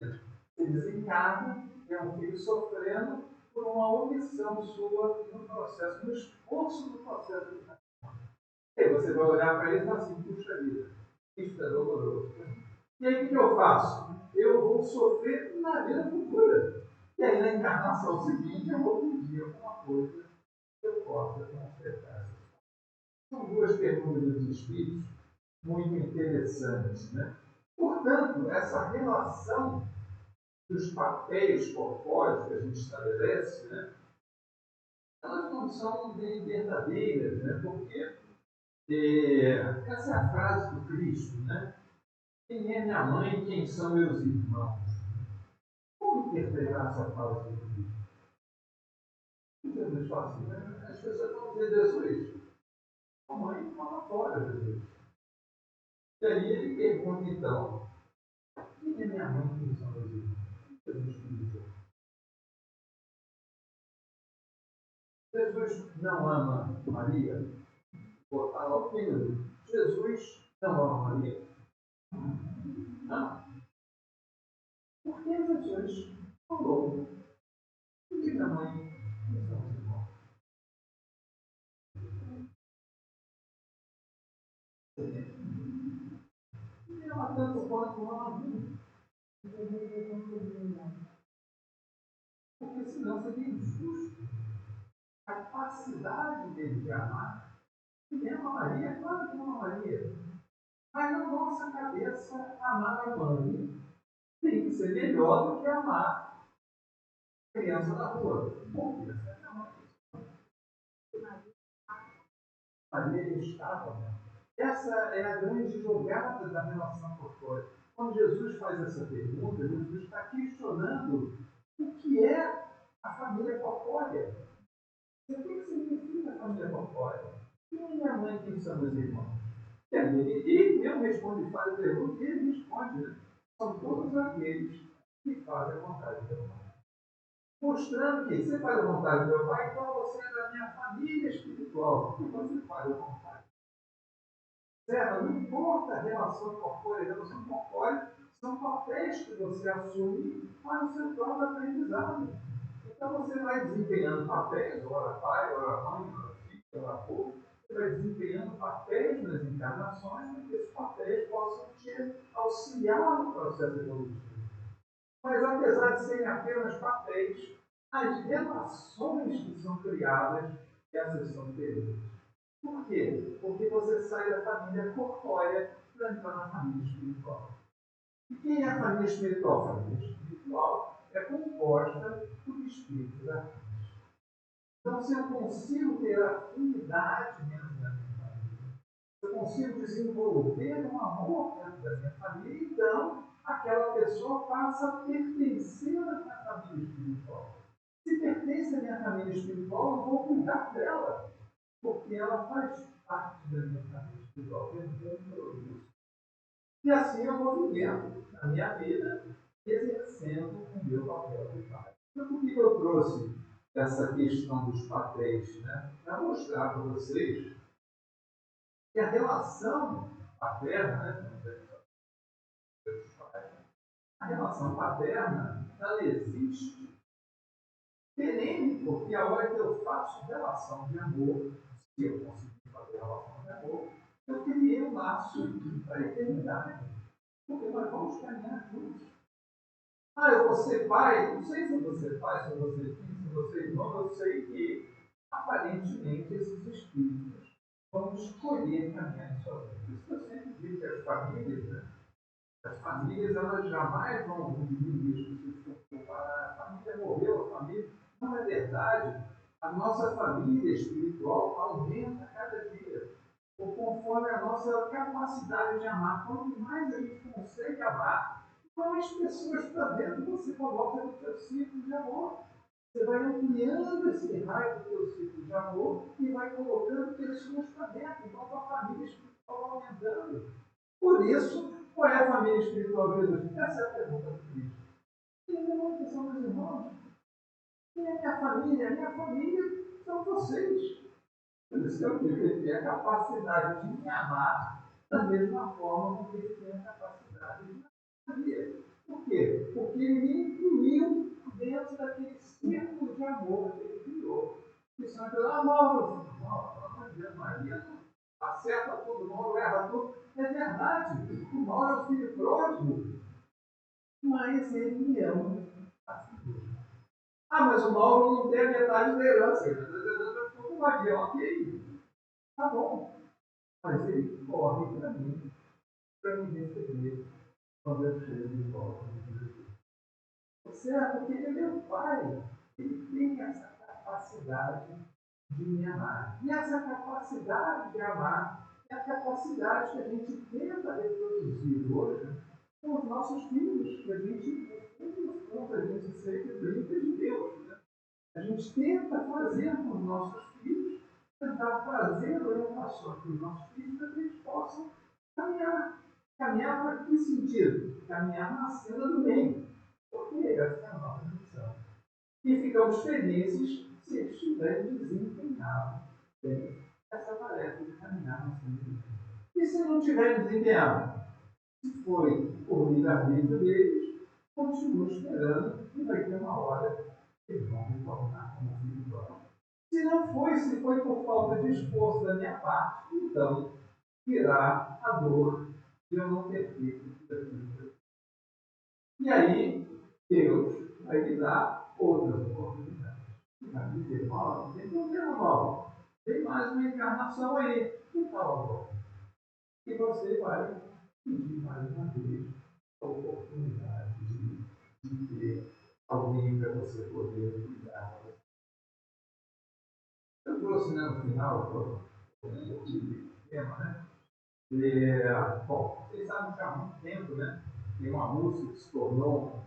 A: sofrendo. Se desencarna, é um filho sofrendo por uma omissão sua no processo, no esforço do processo de encarnação. E aí você vai olhar para ele e falar assim: puxa vida, isso é doloroso. E aí o que eu faço? Eu vou sofrer na vida futura. E aí na encarnação seguinte eu vou pedir alguma coisa que eu possa consertar. São duas perguntas dos espíritos muito interessantes, né? Portanto, essa relação dos papéis corpóreos que a gente estabelece, né, elas não são bem verdadeiras, né? Porque essa é a frase do Cristo, né? Quem é minha mãe e quem são meus irmãos? Como interpretar essa frase do Cristo? O que Jesus fala assim, né? As pessoas vão dizer: Jesus, a mãe fala fora, Jesus. E aí ele pergunta então: quem é minha mãe e quem são meus irmãos? Jesus diz: Jesus não ama Maria? Botar lá o filho. Jesus não ama Maria? Não. Porque Jesus falou: que minha mãe e são os irmãos? E ela tanto quanto ama a mim. Porque senão seria injusto. A capacidade dele de amar. Ele ama Maria, claro que ama Maria. Mas na nossa cabeça, amar a mãe tem que ser melhor do que amar a criança da rua. Por quê? Ali estava. Essa é a grande jogada da relação corpórea. Quando Jesus faz essa pergunta, Jesus está questionando o que é a família corpórea. O que significa a família corpórea? Quem é minha mãe, quem são meus irmãos? E ele mesmo responde, faz a pergunta e ele responde. Né? São todos aqueles que fazem a vontade de Deus. Mostrando que você faz a vontade do meu pai, então você é da minha família espiritual. Porque você faz a vontade. Certo? Não importa a relação corpórea, a relação corpórea são papéis que você assume para o seu próprio aprendizado. Então você vai desempenhando papéis, ora pai, ora mãe, ora filho, ora avô, você vai desempenhando papéis nas encarnações para que esses papéis possam te auxiliar no processo evolutivo. Mas apesar de serem apenas papéis, as relações que são criadas, essas são diferentes. Por quê? Porque você sai da família corpórea para entrar na família espiritual. E quem é a família espiritual? A família espiritual é composta por espíritos afins. Então, se eu consigo ter afinidade dentro da minha família, se eu consigo desenvolver um amor dentro da minha família, então aquela pessoa passa a pertencer à minha família espiritual. Se pertence à minha família espiritual, eu vou cuidar dela, porque ela faz parte da minha família espiritual, é um compromisso. E assim eu vou vivendo a minha vida, exercendo o meu papel de pai. Então, por que eu trouxe essa questão dos papéis? Né? Para mostrar para vocês que a relação paterna, né? A relação paterna, ela existe perene, porque a hora que eu faço relação de amor, se eu conseguir fazer relação de amor, eu criei um laço para a eternidade. Porque nós vamos caminhar juntos. Ah, eu vou ser pai? Não sei se eu vou ser pai, se eu vou ser filho, se eu vou ser irmão, eu sei que, aparentemente, esses espíritos vão escolher caminhar em sua vida. Por isso que eu sempre digo que as famílias, elas jamais vão diminuir as pessoas que estão a família morreu, a família. Não é verdade. A nossa família espiritual aumenta a cada dia, ou conforme a nossa capacidade de amar. Quanto mais a gente consegue amar, mais pessoas para dentro você coloca no seu ciclo de amor. Você vai ampliando esse raio do seu ciclo de amor e vai colocando pessoas para dentro. Então a família espiritual vai aumentando. Por isso, qual é a família espiritual de Jesus? Essa é a pergunta do Cristo. Quem é são meus irmãos? Quem é minha família? A minha família são vocês. Por isso que eu digo que ele tem a capacidade de me amar da mesma forma como ele tem a capacidade de me amar. Por quê? Porque ele me incluiu dentro daquele círculo de amor que ele criou. Que são aqueles, Mauro, pelo amor de Deus, Maria, acerta tudo, Mauro erra tudo. É verdade, o Mauro é o filho pródigo, mas ele me ama assim. Mas o Mauro não tem a metade da herança. Eu estou com Maria, ok. Tá bom. Mas ele corre para me receber quando eu chego de volta. Certo? Porque ele é meu pai. Ele tem essa capacidade de me amar. E essa capacidade de amar é a capacidade que a gente tenta reproduzir hoje com os nossos filhos. Que a gente, a gente sempre brinca de Deus. Né? A gente tenta fazer com os nossos filhos, tentar trazer orientações para os nossos filhos para que eles possam caminhar. Caminhar para que sentido? Caminhar na cena do bem. Porque essa é a nossa missão. E ficamos felizes se eles tiverem desempenhado bem essa tarefa de caminhar na cena do bem. E se não tiverem desempenhado? Se foi por livre-arbítrio deles, continuam esperando e vai ter uma hora que eles vão retornar como filho próprio. Se não foi, se foi por falta de esforço da minha parte, então virá a dor de eu não ter feito aquilo. E aí, Deus vai me dar outras oportunidades. E vai me dizer, não tem problema, Mauro. Tem mais uma encarnação aí. Que tal agora? E você vai pedir mais uma vez a oportunidade de ter alguém para você poder cuidar. Eu trouxe, né, no final, o tema, né? Bom, vocês sabem que há muito tempo, né? Tem uma música que se tornou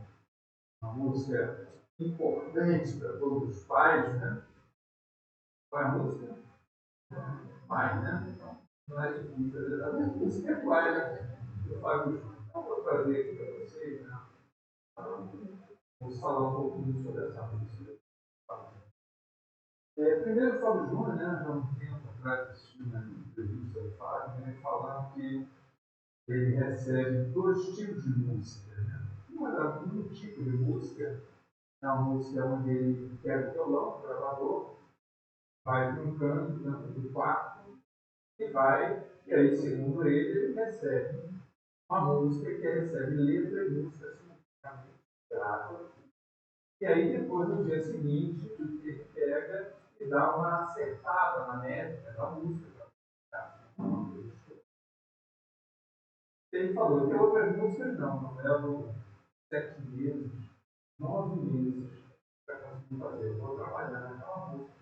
A: uma música importante para todos os pais, né? Qual é a música? Pai, né? Então, não é difícil, a música é pai, né? Eu vou trazer aqui para vocês, né? Vamos falar um pouquinho sobre essa música. Primeiro, o Fábio Júnior, né? Já há um tempo atrás, assisti uma entrevista do Fábio, né? Falando que ele recebe dois tipos de música, né? Um tipo de música é uma música onde ele pega o violão, o gravador, vai para um canto do quarto e aí, segundo ele recebe uma música que recebe letra e música simultaneamente grava. E aí, depois, no dia seguinte, ele pega e dá uma acertada na métrica da música. Ele falou que outras músicas não levam 7 meses, 9 meses para conseguir fazer. Eu vou trabalhar naquela música.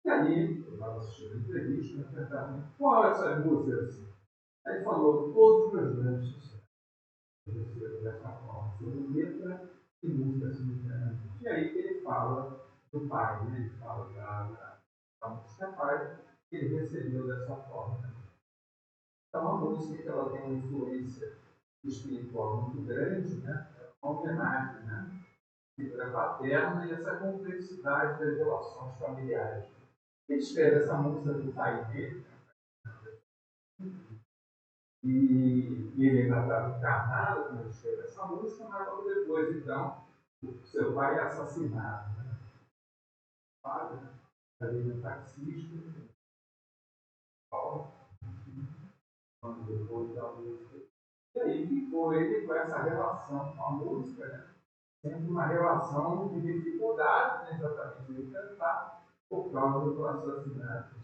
A: E aí, eu estava assistindo a entrevista, me perguntaram qual é essa música assim? Aí ele falou, todos os meus grandes sucessos aconteceram dessa forma, sobre letra e música simultaneamente. E aí que ele fala do pai, né? Ele fala da música pai, que ele recebeu dessa forma. Né? Então, a música que ela tem uma influência espiritual muito grande, né? É uma homenagem, né? Figura paterna e essa complexidade das relações familiares. Ele escreve essa música do pai dele, e ele ainda estava encarnado quando ele escreveu essa música, mas logo depois, então, o seu pai é assassinado. Né? Padre, ali no taxista, Paulo, quando depois da música. E aí ficou ele com essa relação com a música, né? Sempre uma relação de dificuldade, né? Exatamente, de cantar, por causa do assassinato.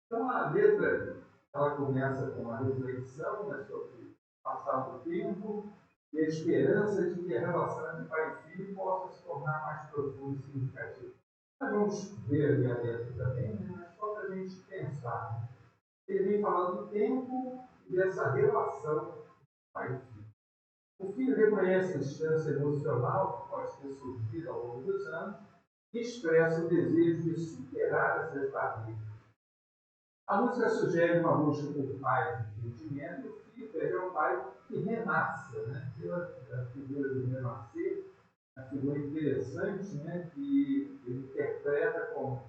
A: Então, a letra ela começa com uma reflexão, né, sobre o passar do tempo e a esperança de que a relação entre pai e filho possa se tornar mais profunda e significativa. Nós vamos ver ali a letra também, né, mas só para a gente pensar. Ele vem falando do tempo e dessa relação pai e filho. O filho reconhece a distância emocional que pode ter surgido ao longo dos anos e expressa o desejo de superar essas barreiras. A música sugere uma busca por paz de entendimento, e o filho pede ao pai que renasça, né? Pela figura do renascer, a figura interessante, né? Que ele interpreta como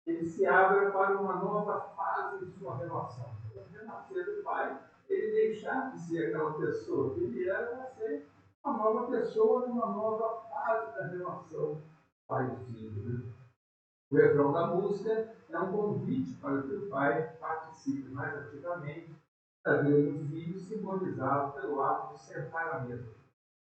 A: ele se abre para uma nova fase de sua relação. O renascer do pai, ele deixar de ser aquela pessoa que ele era para ser uma nova pessoa numa nova fase da relação pai e filho. Né? O refrão da música é um convite para que o pai participe mais ativamente da vida do filho, simbolizado pelo ato de sentar à mesa.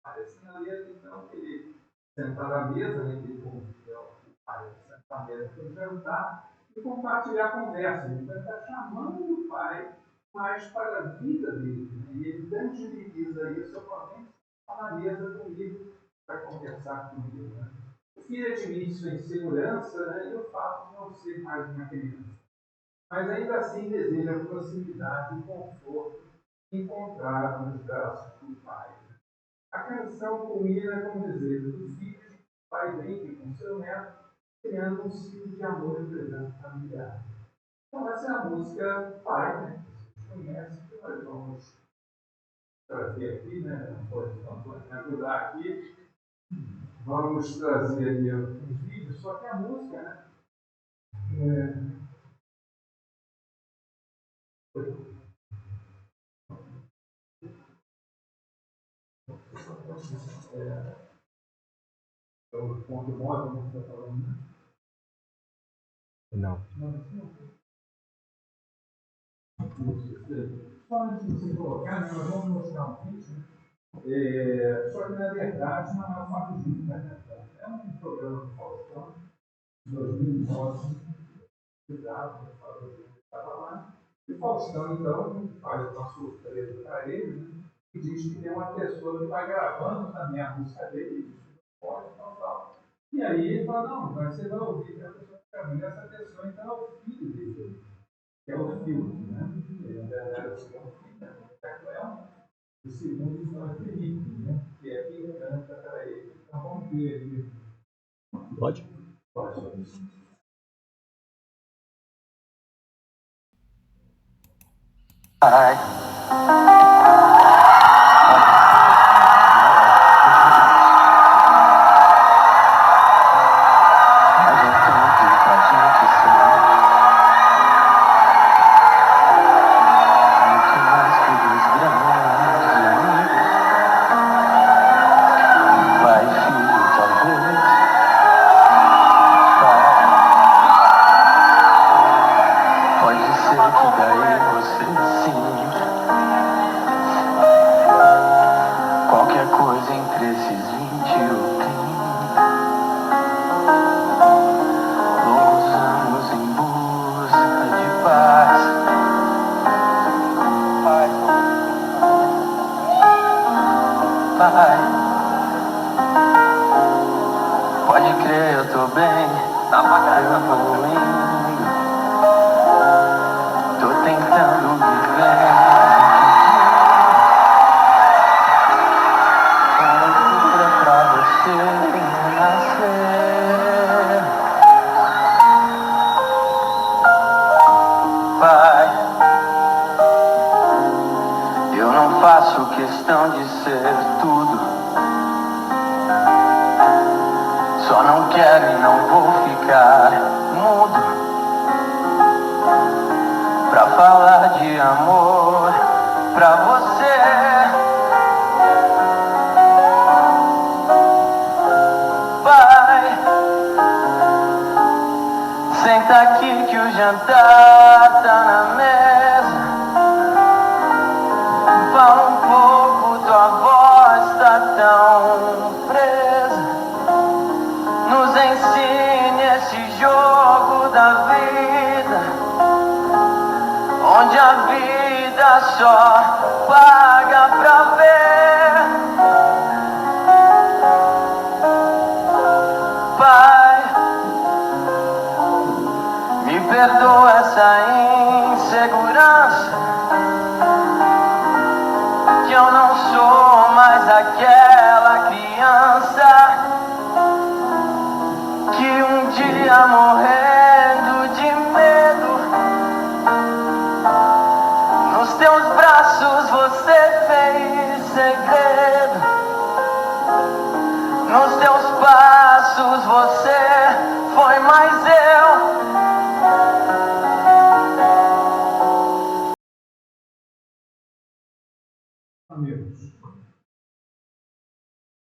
A: Aparece na letra, então, que ele sentar à mesa, né, que ele convida o pai a sentar à mesa para o jantar e compartilhar a conversa. Ele está chamando o pai mais para a vida dele. Né? E ele tangibiliza isso, eu vem na mesa comigo para conversar comigo. Né? O filho admite sua insegurança, né, e o fato de não ser mais uma criança. Mas ainda assim deseja proximidade e conforto encontrado nos braços do pai. A canção culmina com o desejo do filho de que o pai brinque com seu neto, criando um ciclo de amor e presença familiar. Então essa é a música Pai, né? Vocês conhecem, que nós vamos trazer aqui, né? Pode me ajudar aqui. Vamos trazer ali uns vídeos, só que a música, né? É o ponto móvel, como você está falando, né?
D: Não.
A: Só antes de você colocar, né, nós vamos mostrar um vídeo. Só que, na verdade, não é o Fábio Júnior, né? É um programa do Faustão, de 2009, exato, o Fábio Júnior estava lá. E o Faustão, então, faz uma surpresa para ele, né? E diz que tem uma pessoa que está gravando também a música dele, pode, tal. E aí ele fala, não, mas você vai ouvir que a pessoa está gravando. E essa pessoa, então, é o filho dele, que é o filho, né? Ele, na verdade, é o segundo filho, né? O segundo é o Felipe, né? Que é quem canta para ele. Então, vamos ver ali.
D: Pode?
A: Pode.
E: Qualquer coisa entre esses 20 ou 30 longos anos em busca de paz. Pai, pode crer, eu tô bem, eu vou indo, tô tentando viver. Pai, eu não faço questão de ser tudo, só não quero e não vou ficar mudo pra falar de amor pra você. Senta aqui que o jantar tá na mesa. Fala um pouco, tua voz tá tão presa. Nos ensine esse jogo da vida, onde a vida só paga pra ver. Pai, me perdoa essa insegurança, que eu não sou mais aquela criança que um dia morrendo de medo, nos teus braços você fez segredo, nos teus passos você foi mais eu.
A: Amigos,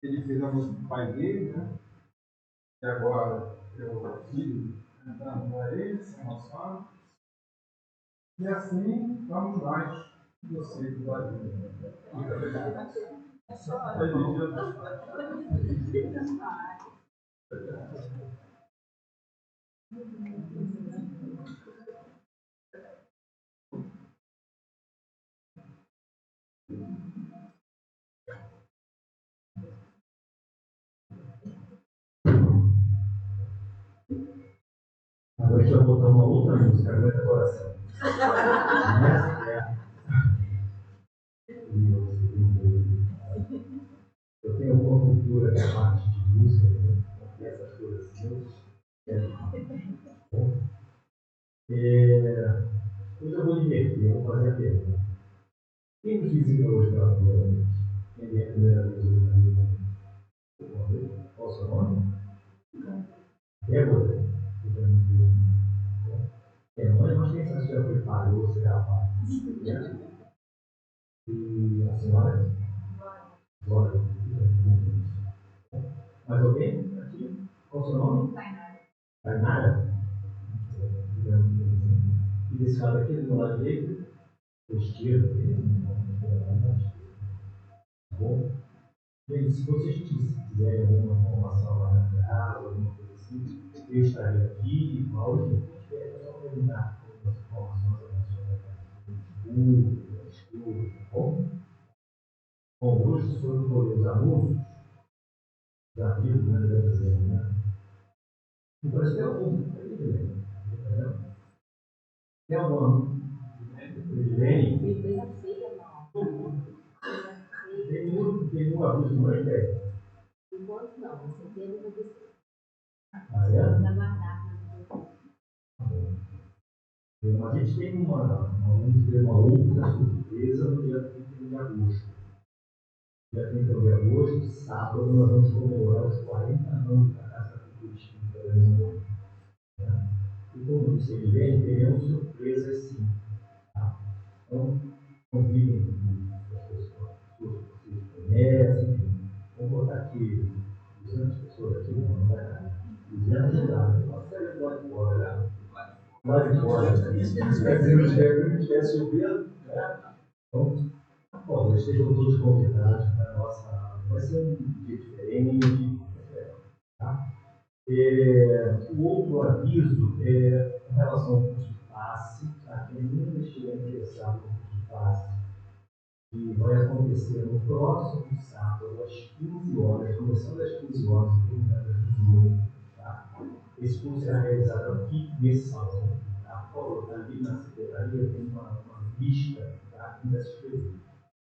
A: ele fez a música do pai dele, né? E agora o filho cantando para ele, se emocionando. E assim vamos nós, você que vai vir.
D: Agora a gente vai botar uma outra música, Aguenta Coração. Eu tenho alguma cultura da parte de música, né? Essas coisas assim. Hoje eu vou inverter, eu vou fazer a pergunta. Quem nos visita hoje pela primeira vez? Quem é a primeira vez hoje na vida? Qual o seu nome? Débora. É mãe, mas quem sabe se já preparou, se gravar? E a senhora? Glória. Mais alguém aqui? Qual o seu nome? Tainara. E desse lado aqui, do lado direito? O esquerdo. Tá bom? Gente, se vocês quiserem alguma informação lá na casa, alguma coisa assim, eu estarei aqui. A última que tiver é só perguntar algumas informações relacionadas. múltiplas, tudo, tá bom? Bom, hoje, se for por os anúncios, desafios, né, deve dizer, né? E parece que é algum, tem alguma, Edilene?
F: Coisa feia, não. Coisa feia.
D: Tem nenhum aviso no ideia.
F: Enquanto não, você tem que ver.
D: Ah, é?
F: Aguardar.
D: A gente tem uma outra surpresa no dia 31 de agosto. Dia 31 de agosto, sábado, nós vamos comemorar os 40 anos da Casa Culturística em Pernambuco. E como disse ele, teremos surpresas sim. Tá? Então, convidem as pessoas que vocês conhecem, enfim. Vamos botar aqui 200 pessoas aqui, não vai dar. 200 dá. Nossa, ele pode embora. Lá de fora, se não estiver subindo, né? Então, bom, vocês estejam todos convidados para a nossa. Vai ser um dia diferente. Tá? O outro aviso é em relação ao curso de passe, para quem ainda estiver interessado no curso de passe, que vai acontecer no próximo sábado, às 15 horas, começando às 15 horas e terminando às 18. Tá? Esse curso será realizado aqui nesse salão. Tá? Ali na secretaria tem uma lista para quem vai se inscrever.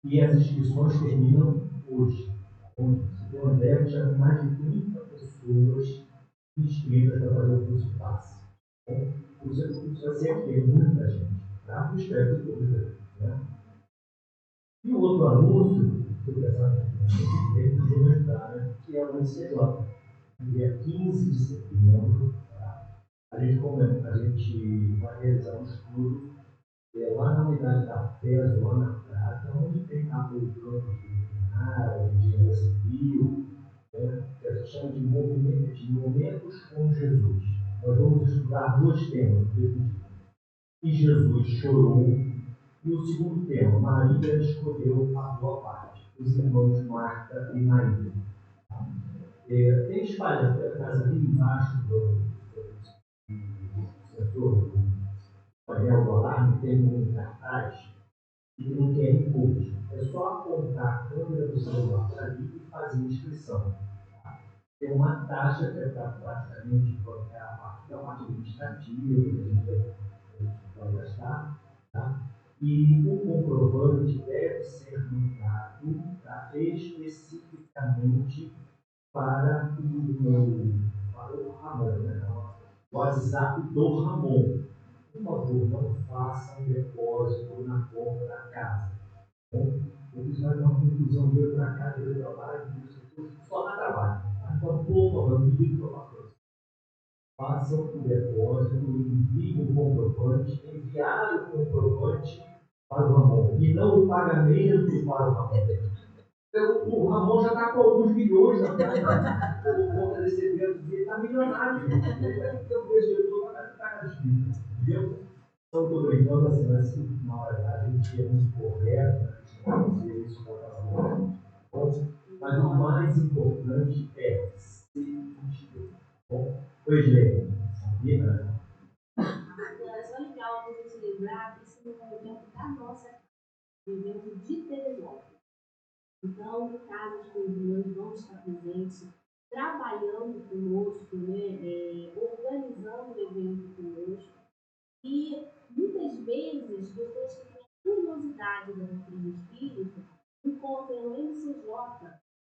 D: E as inscrições terminam hoje. Então, se tem uma ideia, já tem mais de 30 pessoas inscritas para fazer o curso de passe. Então, isso vai ser que tem muita gente. Tá? Eu espero que todos venham. Né? E o outro anúncio, que eu pensava que tem que me ajudar, né? Que é o NCJ. No dia 15 de setembro, tá? a gente vai realizar um estudo lá na unidade da FES, lá na Prata, onde tem lá o campo de engenharia civil, né, que a gente chama de momentos com Jesus. Nós vamos estudar dois temas no mesmo dia. E Jesus chorou, e o segundo tema, Maria escolheu a boa parte, os irmãos Marta e Maria. Tem espalhado pela casa ali embaixo do setor do painel do alarme, tem um cartaz e tem um QR Code. É só apontar a câmera do celular para ali e fazer inscrição. Tá? Tem uma taxa que é praticamente a parte administrativa que a gente vai gastar. Tá? E o comprovante deve ser mandado, tá? Especificamente para o Ramon, né? O WhatsApp do Ramon. Por favor, não faça um depósito na conta da casa. Bom, porque isso vai dar uma confusão de ir para cá, de ir para lá, só dá trabalho. Então, por favor, eu pedi que eu faça isso. Façam o depósito, enviem o comprovante, enviar o comprovante para o Ramon, e não o pagamento para o Ramon. Então, o Ramon já está com alguns milhões na conta. Por conta desse evento, ele está milionário. Ele vai ter um diretor para estar nas vidas. Entendeu? Então, estou brincando assim, mas na hora a gente é muito correto, né? A gente não dizer isso para a mas o mais importante é ser inscrito. Bom, pois bem, sabia, né?
F: É só legal a gente lembrar que isso é um evento da nossa casa, um evento de Teresópolis. Então, casos que nós vamos estar presentes, trabalhando conosco, né, organizando o evento conosco. E muitas vezes, pessoas que têm curiosidade da doutrina espírita encontram no MCJ,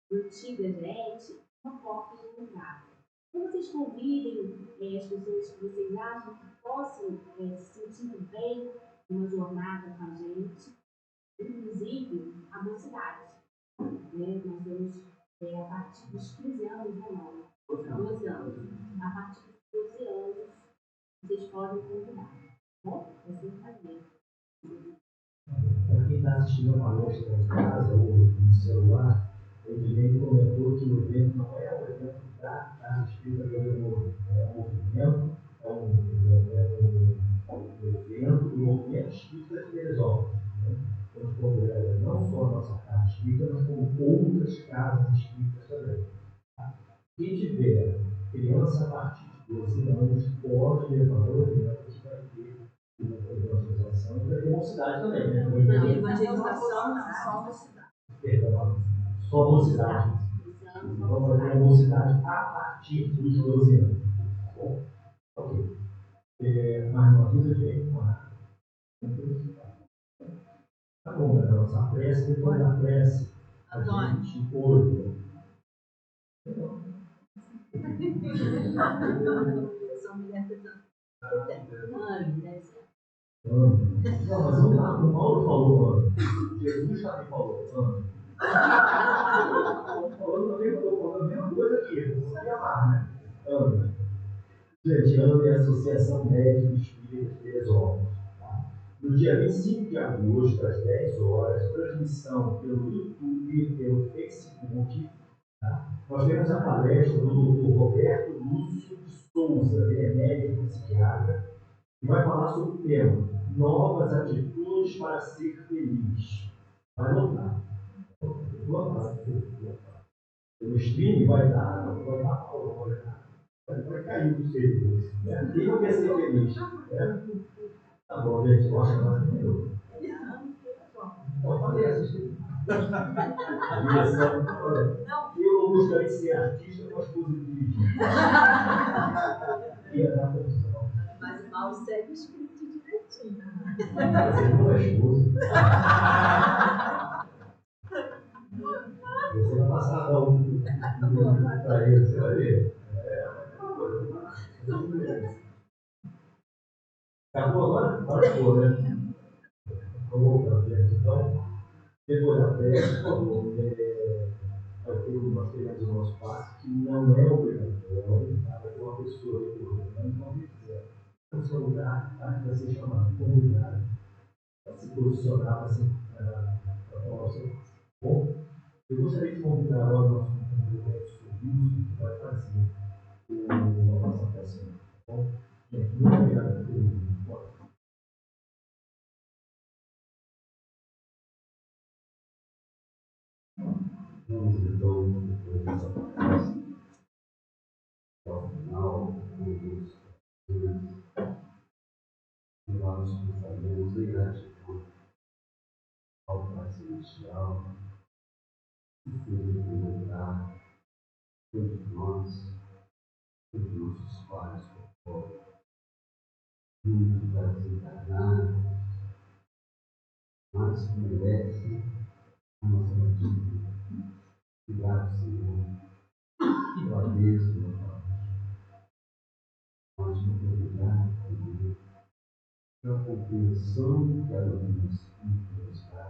F: no Antiga Jet, uma porta de entrada. Então, vocês convidem as pessoas que vocês acham que possam se sentir bem numa jornada com a gente, inclusive a mocidade. Né? Nós temos a partir dos 15 anos, não, 12 anos. A partir dos 12 anos, vocês podem convidar. Bom, vai ser prazer.
D: Para quem está assistindo a palestra em casa ou no celular, o Edilene comentou que o evento não é um evento da Casa Espírita do Novo. É um movimento, evento do movimento espírita de Teresópolis. Né? Então, congrega não só a nossa casa espírita, mas como outras casas espíritas também. Tá? Quem tiver criança a partir de 12 anos pode levar o evento que vai ter uma evangelização e vai ter mocidade também, né?
F: Não, evangelização não, só mocidade.
D: Perdão, só mocidade.
F: Esse ano,
D: Então vai ter a mocidade a partir dos 12 anos. Tá bom? Ok. Mais uma vez a gente tá bom, né? Nossa prece, depois da prece, a gente ouve.
F: São mulheres ano, 10 anos.
D: Não, mas o Paulo falou ano. Jesus também falou ano. Falou também, falou a mesma coisa aqui. Não sabia mais, né? Ano. Gente, ano é a Associação Médica Espírita de Teresópolis. Tá? No dia 25 de agosto, às 10 horas, transmissão pelo YouTube e pelo Facebook. Tá? Nós temos a palestra do Dr. Roberto Lúcio de Souza, ele é médico psiquiatra, que vai falar sobre o tema Novas Atitudes para Ser Feliz. Vai notar. O stream vai dar vai cair do servidor. Né? Quem não quer ser feliz? Né? Tá bom, gente, eu acho que mais melhor. Pode fazer assistir. Eu não gostaria de ser artista com as coisas dirigidas. Ia dar confusão.
F: Mas o Paulo segue o script direitinho.
D: Você não é esposo. Você vai passar a um para ele, você vai ver. Acabou agora? Agora acabou, né? Vamos voltar, gente. Então, depois da prece, nós teremos o nosso passe, que não é obrigatório, tá? Vai ter uma pessoa aí perguntando, não quiser. No seu lugar, vai ser chamado, convidado, para se posicionar para falar o seu passe. Bom, eu gostaria de convidar agora o nosso companheiro Wilson, que vai fazer a nossa prece. Bom, gente, muito obrigado por ter vindo.
G: Vamos então, depois dessa palestra, ao final, vamos levar os pensamentos em gratidão ao Pai Celestial, que fez em primeiro lugar todos nós, todos nossos pais, juntos para desencarnar, mas que merece a nossa gratidão. Obrigado, Senhor. Eu agradeço, meu Pai. Nós muito obrigado, Senhor, pela compreensão que a doutrina espírita nos dá,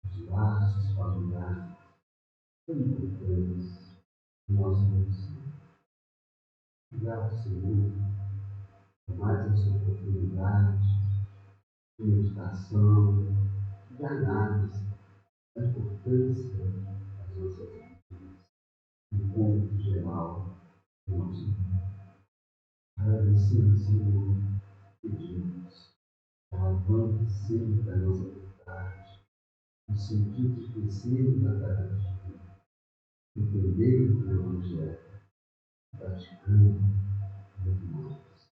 G: os laços familiares tão importantes em nossa evolução. Obrigado, Senhor, por mais essa oportunidade de meditação, de análise da importância das nossas vidas, do encontro geral do nosso mundo. Agradecemos, Senhor, pedimos, alavancando sempre a nossa vontade, no sentido de crescermos a cada dia, entendendo o Evangelho, praticando muito mais.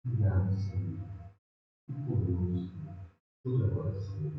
G: Obrigado, Senhor, e conosco, toda hora, Senhor.